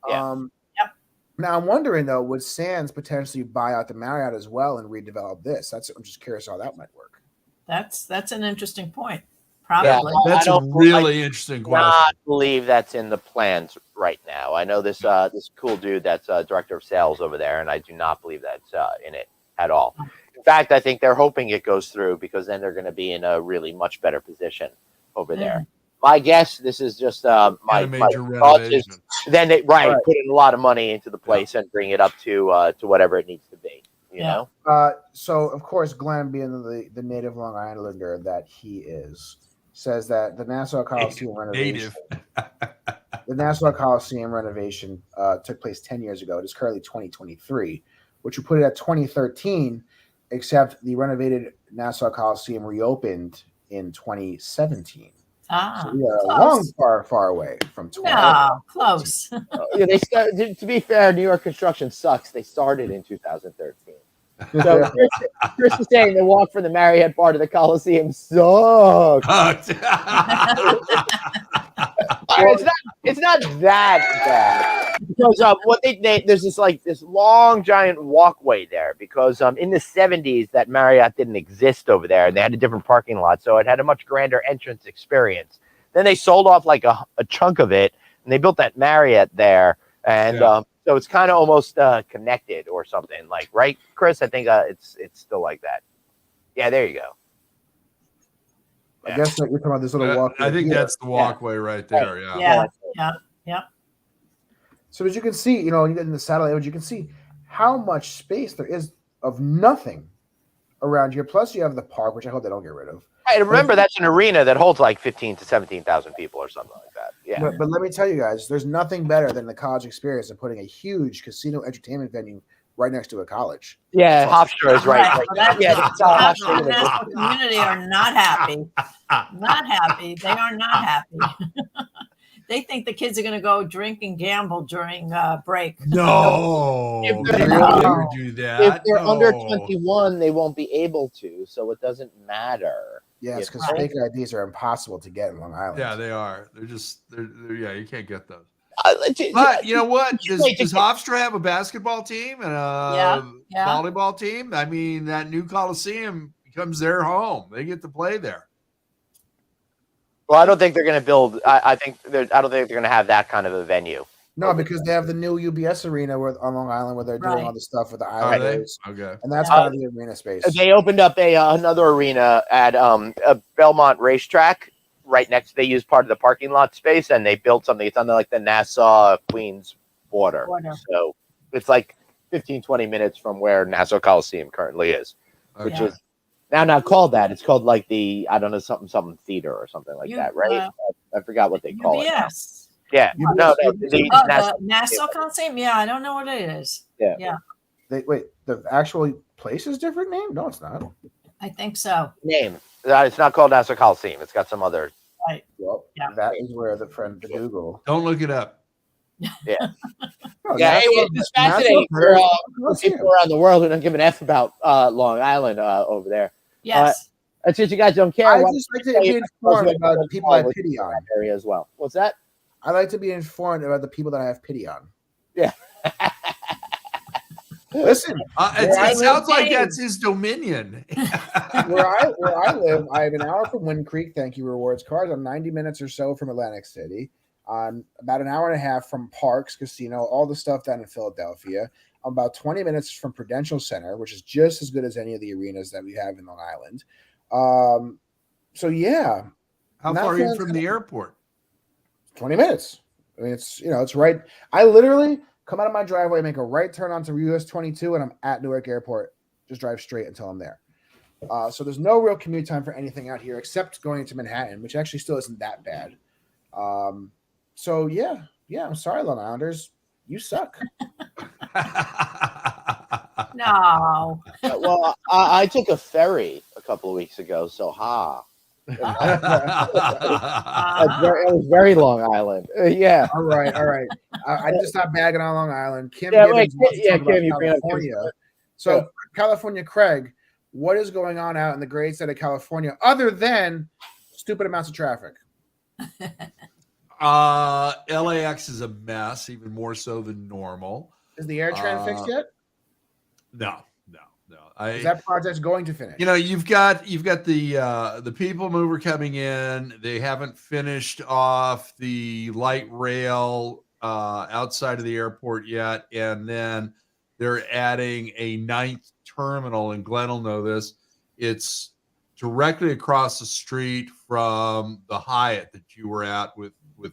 Yeah. Yep. Now I'm wondering though, would Sands potentially buy out the Marriott as well and redevelop this? I'm just curious how that might work. That's an interesting point. Yeah, Probably. That's I a don't- really interesting question. Not believe that's in the plans right now. I know this this cool dude that's director of sales over there, and I do not believe that's in it at all. In fact, I think they're hoping it goes through because then they're going to be in a really much better position over there. My guess, this is just And my a major thoughts is renovation. then they Right. put in a lot of money into the place and bring it up to whatever it needs to be. You Yeah. know, So of course, Glenn, being the native Long Islander that he is, says that the Nassau Coliseum renovation, the Nassau Coliseum renovation took place 10 years ago. It is currently 2023, which would put it at 2013, except the renovated Nassau Coliseum reopened in 2017. So we are a long, far away from 20. No, close. Yeah, they started. To be fair, New York construction sucks. They started in 2013. So Chris is saying the walk from the Marriott bar to the Coliseum sucks. It's not that bad because what there's this long giant walkway there because in the 70s that Marriott didn't exist over there and they had a different parking lot, so it had a much grander entrance experience. Then they sold off like a chunk of it and they built that Marriott there, and so it's kind of almost connected or something, like, right, Chris? I think it's still like that. Yeah, there you go. I guess that you're talking about this little walkway. I think here. that's the walkway right there. Yeah. So as you can see, when you get in the satellite image, you can see how much space there is of nothing around here. Plus, you have the park, which I hope they don't get rid of. Hey, remember that's an arena that holds like 15 to 17,000 people or something like that. Yeah. But let me tell you guys, there's nothing better than the college experience of putting a huge casino entertainment venue right next to a college. Yeah, Hofstra is right. Well, that's Yeah, that's all the Hofstra is. national community are not happy. Not happy. They are not happy. They think the kids are going to go drink and gamble during break. No, If they they're- would never do that. If they're under No. 21, they won't be able to, so it doesn't matter. Yes, because Right. fake IDs are impossible to get in Long Island. Yeah, they are. They're yeah, you can't get those. But But you know what? Does Wait, Hofstra have a basketball team and a Yeah. volleyball team? I mean, that new Coliseum becomes their home. They get to play there. Well, I don't think they're going to build. I don't think they're going to have that kind of a venue. No, because they have the new UBS arena on Long Island where they're doing Right. all the stuff with the Are they? Islanders. Okay. And that's kind of the arena space. They opened up another arena at a Belmont racetrack right next. They used part of the parking lot space and they built something. It's on like the Nassau Queens border. So it's like 15, 20 minutes from where Nassau Coliseum currently is, which Okay. is now not called that. It's called like the, I don't know, something theater or something like that, right? I forgot what they call it. now. UBS. Yeah. UBS. No, Oh, Nassau- the Nassau Coliseum? Yeah, I don't know what it is. Wait, the actual place is different name? No, it's not. I think so. name. It's not called Nassau Coliseum. It's got some other. Well, Yeah. that is where the Google. Don't look it up. No, Yeah, Nassau- it's fascinating for Coliseum. people around the world who don't give an F about Long Island over there. Yes. That's just you guys don't care. I Why just like to be informed about the people I have pity on. that area as well. What's that? I like to be informed about the people that I have pity on. Yeah. Listen, It Where I sounds live, like Dave. that's his dominion. where I live, I have an hour from Wind Creek. Thank you, rewards cards. I'm 90 minutes or so from Atlantic City. I'm about an hour and a half from Parks Casino, all the stuff down in Philadelphia. I'm about 20 minutes from Prudential Center, which is just as good as any of the arenas that we have in Long Island. So yeah, How Not far are you fans- from the airport? 20 minutes. I mean, it's right. I literally come out of my driveway, make a right turn onto US 22, and I'm at Newark Airport. Just drive straight until I'm there. So there's no real commute time for anything out here except going into Manhattan, which actually still isn't that bad. So yeah, I'm sorry, Long Islanders, you suck. No. Well, I took a ferry a couple of weeks ago, so It was very Long Island. Yeah. All right. I just stopped bagging on Long Island. Kim, Yeah, Gibbons wait, wants to yeah, talk about Kim, you bring up California. So, Yeah. California Craig, what is going on out in the great state of California other than stupid amounts of traffic? LAX is a mess, even more so than normal. Is the AirTran fixed yet? No. Is that project going to finish? You've got the people mover coming in. They haven't finished off the light rail outside of the airport yet, and then they're adding a ninth terminal, and Glenn will know this. It's directly across the street from the Hyatt that you were at with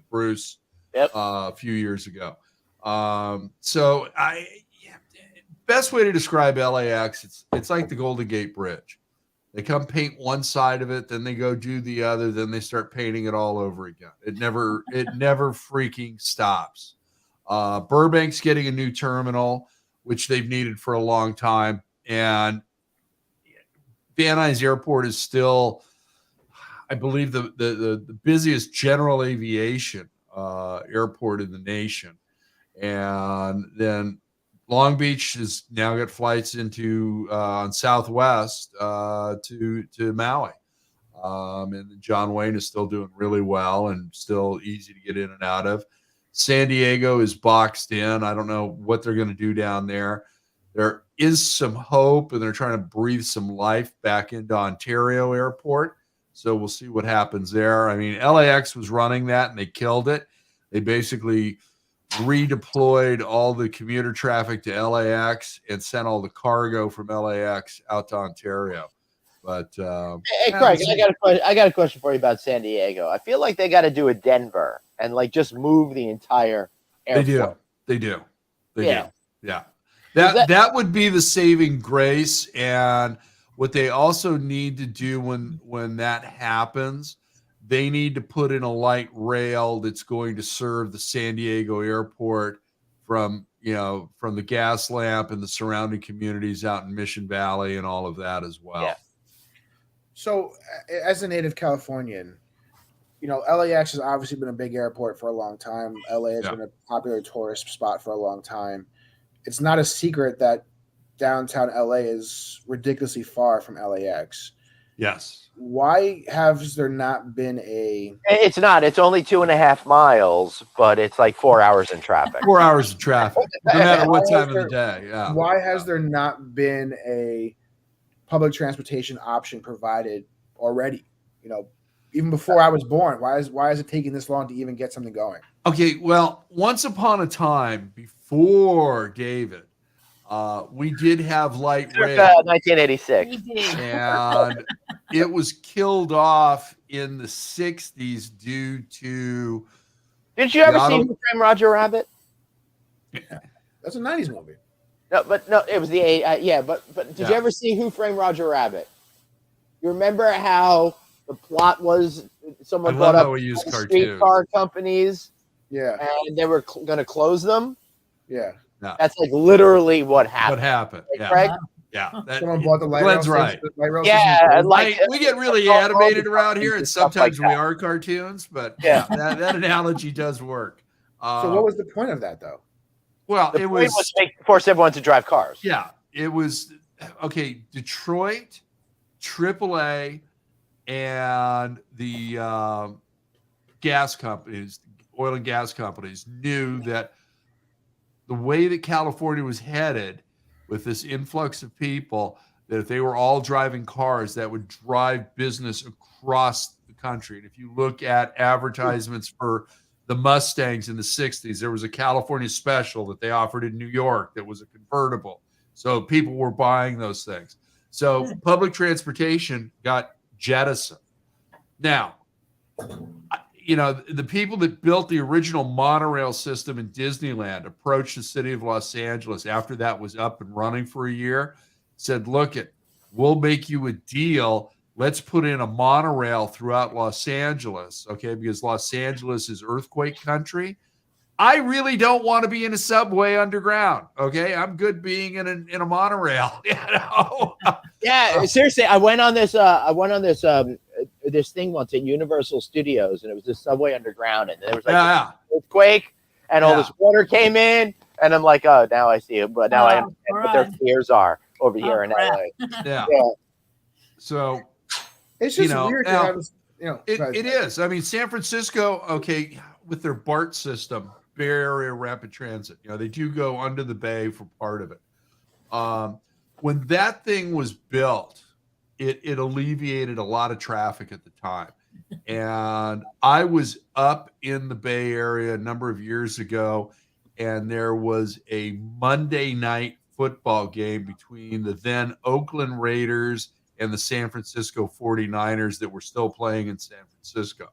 Bruce a few years ago. So best way to describe LAX, it's like the Golden Gate Bridge. They come paint one side of it, then they go do the other, then they start painting it all over again. It never freaking stops. Burbank's getting a new terminal, which they've needed for a long time, and Van Nuys Airport is still, I believe, the busiest general aviation airport in the nation. And then Long Beach has now got flights into on Southwest to Maui. And John Wayne is still doing really well and still easy to get in and out of. San Diego is boxed in. I don't know what they're going to do down there. There is some hope, and they're trying to breathe some life back into Ontario Airport. So we'll see what happens there. I mean, LAX was running that, and they killed it. They basically redeployed all the commuter traffic to LAX and sent all the cargo from LAX out to Ontario. But Hey, Craig, I got a question for you about San Diego. I feel like they got to do a Denver and just move the entire airport. They do. Yeah. Yeah. That would be the saving grace. And what they also need to do when that happens, they need to put in a light rail that's going to serve the San Diego airport from the gas lamp and the surrounding communities out in Mission Valley and all of that as well. Yeah. So, as a native Californian, LAX has obviously been a big airport for a long time. LA has been a popular tourist spot for a long time. It's not a secret that downtown LA is ridiculously far from LAX. Yes. Why has there not been a... It's not. It's only 2.5 miles, but it's like 4 hours in traffic. 4 hours of traffic, no matter what time of the day. Yeah. Why has there not been a public transportation option provided already? Even before I was born, why is it taking this long to even get something going? Okay, well, once upon a time, before David, we did have light rail. 1986. And it was killed off in the 60s due to... Did you ever see Who Framed Roger Rabbit? Yeah. That's a 90s movie. No, it was the but did you ever see Who Framed Roger Rabbit? You remember how the plot was someone brought up streetcar companies, and they were going to close them. Yeah, that's literally what happened. What happened? Right, Craig? Yeah, someone bought the light Glenn's rail right. Yeah, we get really animated around here, and sometimes we are cartoons, but that analogy does work. So what was the point of that, though? Well, it was to force everyone to drive cars. Yeah, it was Detroit, AAA, and the gas companies, oil and gas companies, knew that the way that California was headed with this influx of people, that if they were all driving cars, that would drive business across the country. And if you look at advertisements for the Mustangs in the 60s, there was a California special that they offered in New York that was a convertible. So people were buying those things. So public transportation got jettisoned. Now, the people that built the original monorail system in Disneyland approached the city of Los Angeles after that was up and running for a year, said, we'll make you a deal. Let's put in a monorail throughout Los Angeles, okay, because Los Angeles is earthquake country. I really don't want to be in a subway underground, okay? I'm good being in a monorail, Yeah, seriously, I went on this this thing once at Universal Studios, and it was this subway underground, and there was an earthquake, and all this water came in, and I'm like, oh, now I see it, but now I understand what their fears are. over here in crap. LA. Yeah. Yeah. So It's just You know, weird now, to have this, it is. I mean, San Francisco, okay, with their BART system, Bay Area Rapid Transit, they do go under the bay for part of it. When that thing was built, it alleviated a lot of traffic at the time. And I was up in the Bay Area a number of years ago, and there was a Monday night football game between the then Oakland Raiders and the San Francisco 49ers that were still playing in San Francisco.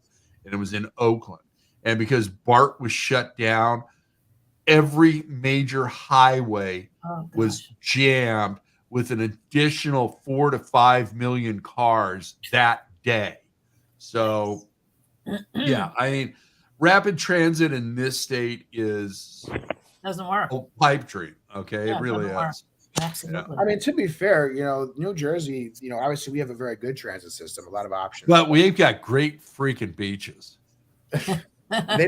And it was in Oakland. And because BART was shut down, every major highway was jammed with an additional 4 to 5 million cars that day. So, yeah, I mean, rapid transit in this state Doesn't work. a pipe dream. Okay, Yeah, it really doesn't work. is. Absolutely. I mean, to be fair, New Jersey, obviously we have a very good transit system, a lot of options. But we've got great freaking beaches. They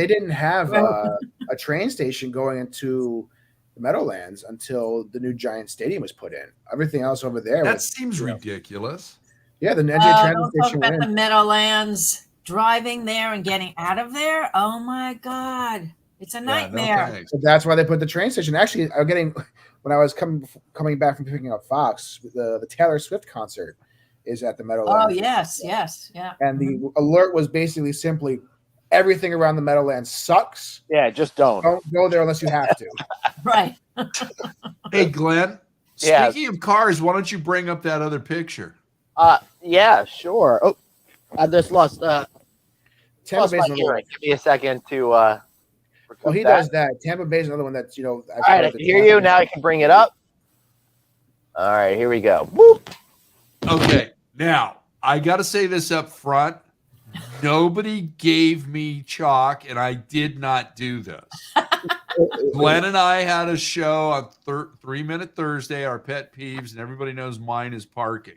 didn't have a train station going into the Meadowlands until the new Giant Stadium was put in. Everything else over there That seems ridiculous. Yeah, the NJ Don't transit talk station about went the in. Meadowlands, driving there and getting out of there. Oh my God. It's a nightmare. thanks. So that's why they put the train station. Actually, when I was coming back from picking up Fox, the Taylor Swift concert is at the Meadowlands. Oh, yes, yeah. And the alert was basically simply everything around the Meadowlands sucks. Yeah, just don't. Don't go there unless you have to. Right. Hey, Glenn, Yeah. speaking of cars, why don't you bring up that other picture? Yeah, sure. Oh, I just lost Tampa my Bay's another one. hearing. Give me a second to Well, recoup he that. does that. Tampa Bay's another one that's All right, I can hear you. Now I can bring it up. All right, here we go. Whoop. Okay, now I got to say this up front. Nobody gave me chalk, and I did not do this. Glenn and I had a show on 3 Minute Thursday, our pet peeves, and everybody knows mine is parking.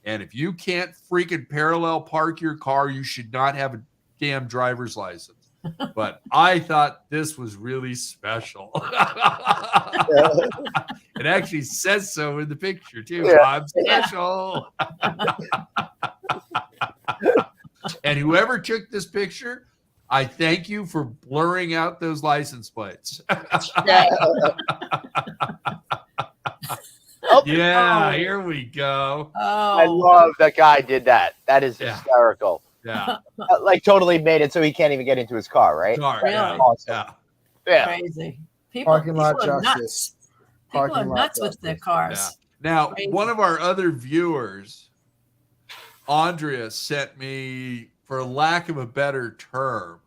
And if you can't freaking parallel park your car, you should not have a damn driver's license. But I thought this was really special. It actually says so in the picture, too. Yeah. I'm special. And whoever took this picture, I thank you for blurring out those license plates. Oh, Yeah, here we go. Oh, I love that guy did that. That is Yeah. hysterical. Yeah. Like totally made it so he can't even get into his car, right? Sorry. Really? Yeah. Awesome. Yeah. Yeah. crazy. People, Parking lot people are justice. nuts. People are Parking lot nuts with their justice. cars. Now, Crazy. one of our other viewers, Andrea, sent me, for lack of a better term,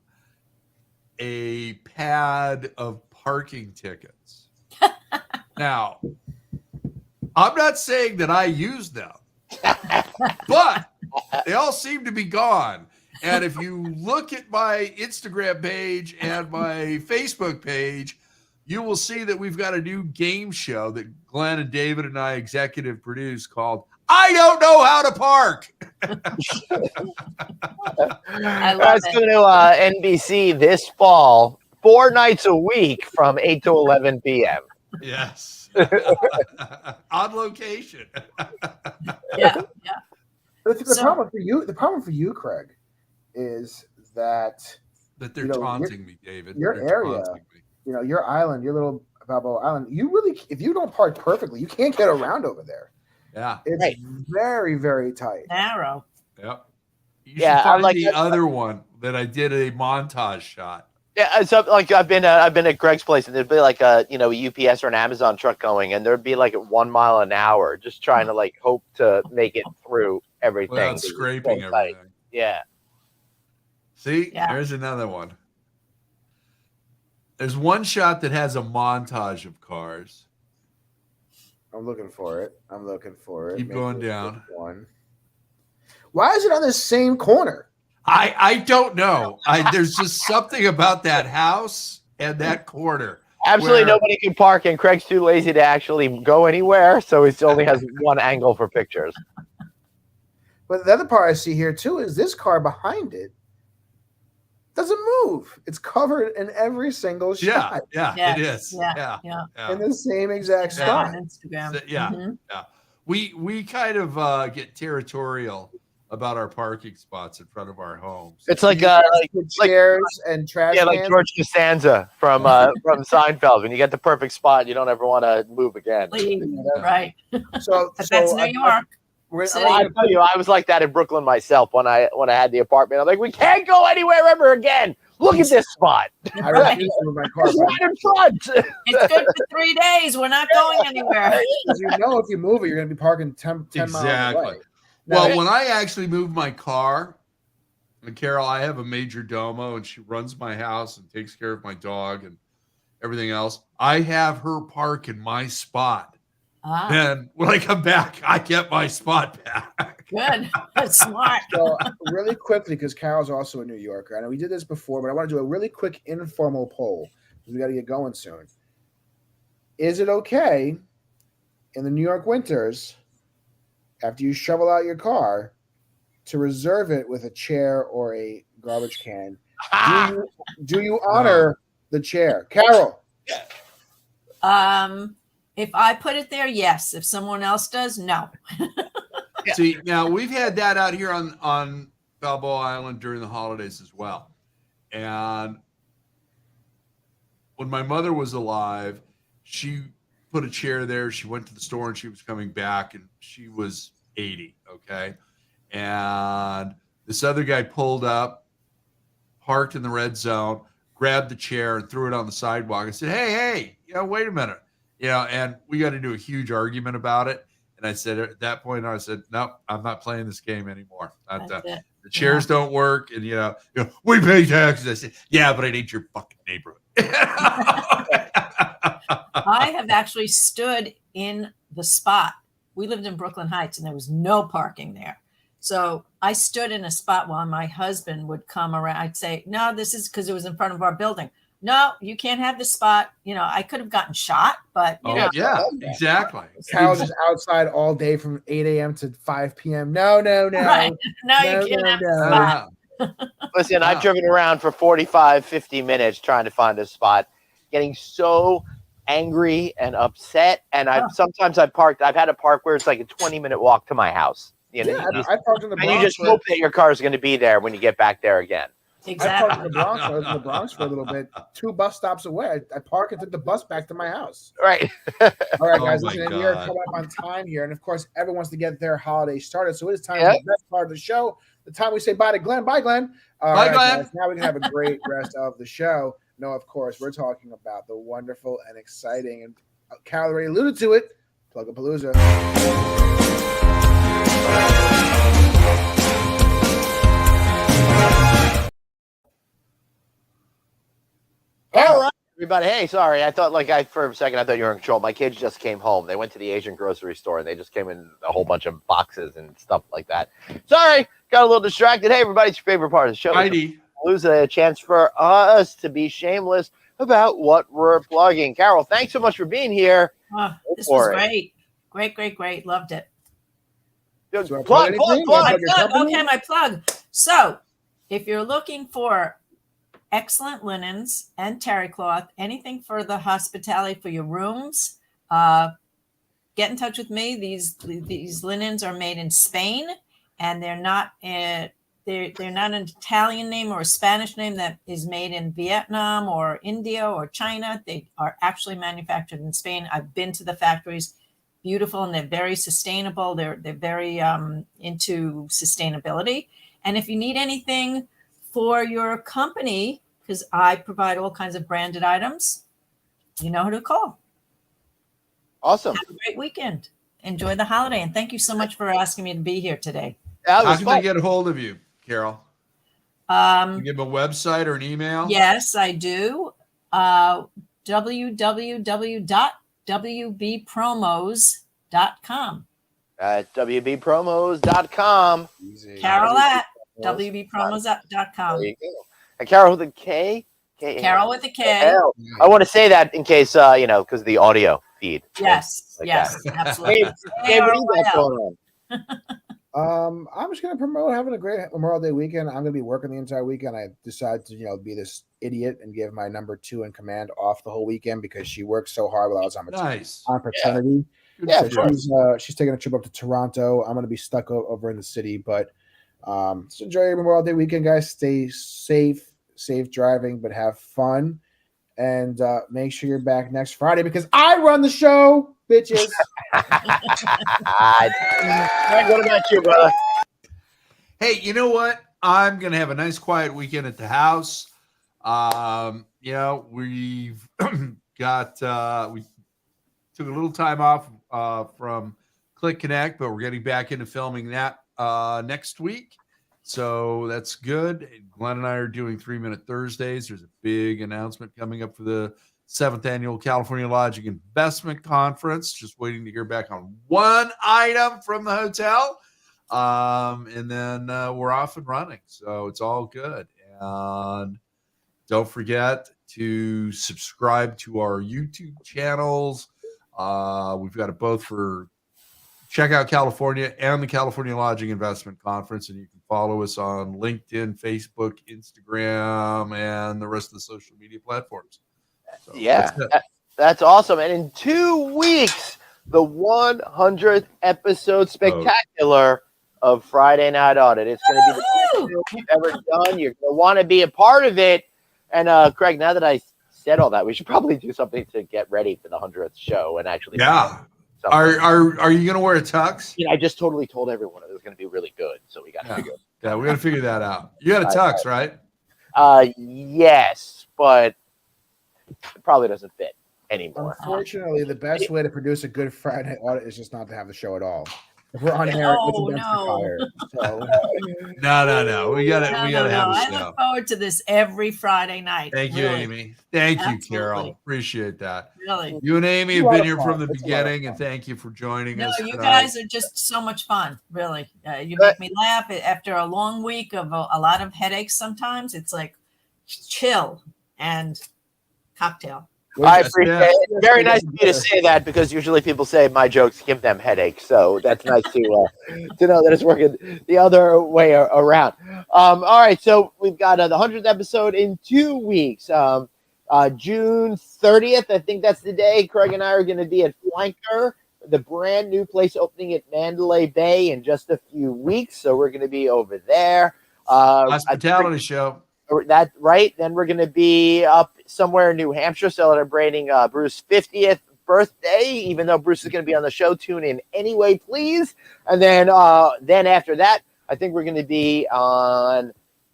a pad of parking tickets. Now, I'm not saying that I use them, but they all seem to be gone. And if you look at my Instagram page and my Facebook page, you will see that we've got a new game show that Glenn and David and I executive produce called I Don't Know How to Park. I love That's it. going to NBC this fall, 4 nights a week from 8 to 11 p.m. Yes. On location. Yeah. But the So- problem for you, Craig, is that That they're You know, taunting me, David. your They're area- taunting me. your island, your little Balboa Island. If you don't park perfectly, you can't get around over there. Yeah. It's Right. very, very tight. Narrow. Yep. You Yeah, should I'm find like- the other one that I did a montage shot. Yeah, so like I've been at Greg's place, and there'd be like a UPS or an Amazon truck going, and there'd be like at 1 mile an hour, just trying to like hope to make it through everything. Without It's scraping so tight. everything. Yeah. See, Yeah. there's another one. There's one shot that has a montage of cars. I'm looking for it. Keep Maybe going it's down. this one. Why is it on the same corner? I don't know. There's just something about that house and that corner. Absolutely Where- nobody can park, and Craig's too lazy to actually go anywhere, so he only has one angle for pictures. But the other part I see here too is this car behind it doesn't move. It's covered in every single shot. Yeah, Yes, it is. yeah. In the same exact Yeah, spot. on Instagram. So, yeah. Mhm. Yeah. We kind of get territorial about our parking spots in front of our homes. It's Do like you guys put chairs and trash yeah, like cans? George Costanza from Seinfeld. When you get the perfect spot, you don't ever want to move again. Leave. Right. So, But that's New York. We're, I tell you, I was like that in Brooklyn myself when I had the apartment. I'm like, we can't go anywhere ever again. Look at this spot. I Right. refuse to move my car. It's right in front. It's good for 3 days. We're not going anywhere. Because you know, if you move it, you're going to be parking 10 miles Exactly. away. Well, Now, when I actually moved my car, and Carol, I have a major domo, and she runs my house and takes care of my dog and everything else. I have her park in my spot. Then when I come back, I get my spot back. Good. That's smart. so really quickly, because Carol's also a New Yorker. I know we did this before, but I want to do a really quick informal poll because we got to get going soon. Is it okay in the New York winters, after you shovel out your car, to reserve it with a chair or a garbage can? Do you honor the chair? Carol? If I put it there, yes. If someone else does, no. See, now we've had that out here on Balboa Island during the holidays as well. And when my mother was alive, she put a chair there. She went to the store and she was coming back, and she was 80. Okay. And this other guy pulled up, parked in the red zone, grabbed the chair and threw it on the sidewalk and said, hey, wait a minute. And we got into a huge argument about it. And I said, at that point, I said, no, I'm not playing this game anymore. The chairs don't work. And, we pay taxes. I said, yeah, but it ain't your fucking neighborhood. I have actually stood in the spot. We lived in Brooklyn Heights and there was no parking there. So I stood in a spot while my husband would come around. I'd say, no, this is because it was in front of our building. No, you can't have the spot. I could have gotten shot, but yeah, exactly. Carol's just outside all day from 8 a.m. to 5 p.m. No. Right. No, you can't have the spot. Listen, I've driven around for 45, 50 minutes trying to find a spot, getting so angry and upset. And I've parked. I've had to park where it's like a 20-minute walk to my house. I parked in the Bronx. And you just hope that your car is going to be there when you get back there again. Exactly. I parked in the Bronx. I was in the Bronx for a little bit. 2 bus stops away. I park and took the bus back to my house. Right. All right, guys. Oh my Listen, we are God. coming up on time here. And, of course, everyone wants to get their holiday started. So it is time for the best part of the show, the time we say bye to Glenn. Bye, Glenn. All right, Glenn. guys, now we can have a great rest of the show. No, of course, we're talking about the wonderful and exciting, and Carol already alluded to it, Plug-a-Palooza. All right, everybody. Hey, sorry. I thought for a second, I thought you were in control. My kids just came home. They went to the Asian grocery store and they just came in a whole bunch of boxes and stuff like that. Sorry, got a little distracted. Hey, everybody, it's your favorite part of the show. Heidi. Lose a chance for us to be shameless about what we're plugging. Carol, thanks so much for being here. This was great. Great. Loved it. Plug. Okay, my plug. So if you're looking for excellent linens and terry cloth, anything for the hospitality for your rooms, get in touch with me. These linens are made in Spain, and they're not an Italian name or a Spanish name that is made in Vietnam or India or China. They are actually manufactured in Spain. I've been to the factories. Beautiful, and they're very sustainable. They're very into sustainability. And if you need anything for your company, because I provide all kinds of branded items, you know who to call. Awesome. Have a great weekend. Enjoy the holiday. And thank you so much for asking me to be here today. How can they get a hold of you, Carol? You give them a website or an email? Yes, I do. www.wbpromos.com. At wbpromos.com. Carol at wbpromos.com. There you go. And Carol with a K? Carol with a K. I want to say that in case, because of the audio feed. Yes, Like yes, that. absolutely. Hey, what do you got going on? I'm just gonna promote having a great Memorial Day weekend. I'm gonna be working the entire weekend. I decided to, be this idiot and give my number 2 in command off the whole weekend because she works so hard while I was Nice. on paternity. Good Yeah, for sure. you. She's taking a trip up to Toronto. I'm gonna be stuck over in the city, but just enjoy your Memorial Day weekend, guys. Stay safe driving, but have fun. And make sure you're back next Friday because I run the show, bitches. Greg, what about you, brother? Hey, you know what? I'm gonna have a nice quiet weekend at the house. We've got we took a little time off from Click Connect, but we're getting back into filming that next week. So that's good. Glenn and I are doing 3-Minute Thursdays. There's a big announcement coming up for the 7th Annual California Lodging Investment Conference. Just waiting to hear back on one item from the hotel. And then we're off and running. So it's all good. And don't forget to subscribe to our YouTube channels. We've got it both for Check Out California and the California Lodging Investment Conference. And you can follow us on LinkedIn, Facebook, Instagram, and the rest of the social media platforms. So Yeah, that's it. that's awesome. And in 2 weeks, the 100th episode spectacular of Friday Night Audit. It's going to be the best show we've ever done. You're going to want to be a part of it. And Craig, now that I said all that, we should probably do something to get ready for the 100th show and actually. Yeah. Something. Are you going to wear a tux? I just totally told everyone it was going to be really good, so we got to figure it out. Yeah, we got to figure that out. You got a tux, right? Yes, but it probably doesn't fit anymore. Unfortunately, the best way to produce a good Friday audit is just not to have the show at all. If we're on air, it's a dumpster fire. So. No. We gotta have a I show. look forward to this every Friday night. Thank you, really. Amy. Thank you, Absolutely. Carol. Appreciate that. Really. You and Amy have It's a lot been of here fun. from the It's a lot of beginning, and fun. thank you for joining No, us. you tonight. guys are just so much fun, really. You make me laugh after a long week of a lot of headaches. Sometimes it's like chill and cocktail. I appreciate it. It's very nice of you to say that because usually people say my jokes give them headaches. So that's nice to know that it's working the other way around. All right. So we've got the 100th episode in 2 weeks. June 30th. I think that's the day Craig and I are going to be at Flanker, the brand new place opening at Mandalay Bay in just a few weeks. So we're going to be over there. Hospitality show. That right? Then we're going to be up somewhere in New Hampshire celebrating Bruce's 50th birthday. Even though Bruce is going to be on the show, tune in anyway, please. And then after that, I think we're going to be on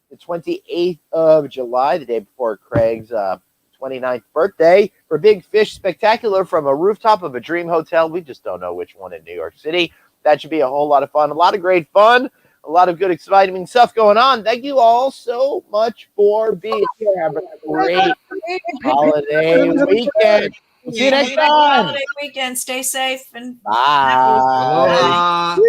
the 28th of July, the day before Craig's 29th birthday, for Big Fish Spectacular from a rooftop of a dream hotel. We just don't know which one in New York City. That should be a whole lot of fun. A lot of great fun. A lot of good, exciting stuff going on. Thank you all so much for being here. Have a great holiday weekend. We'll see you next time. Holiday weekend. Stay safe and Bye. Aloha.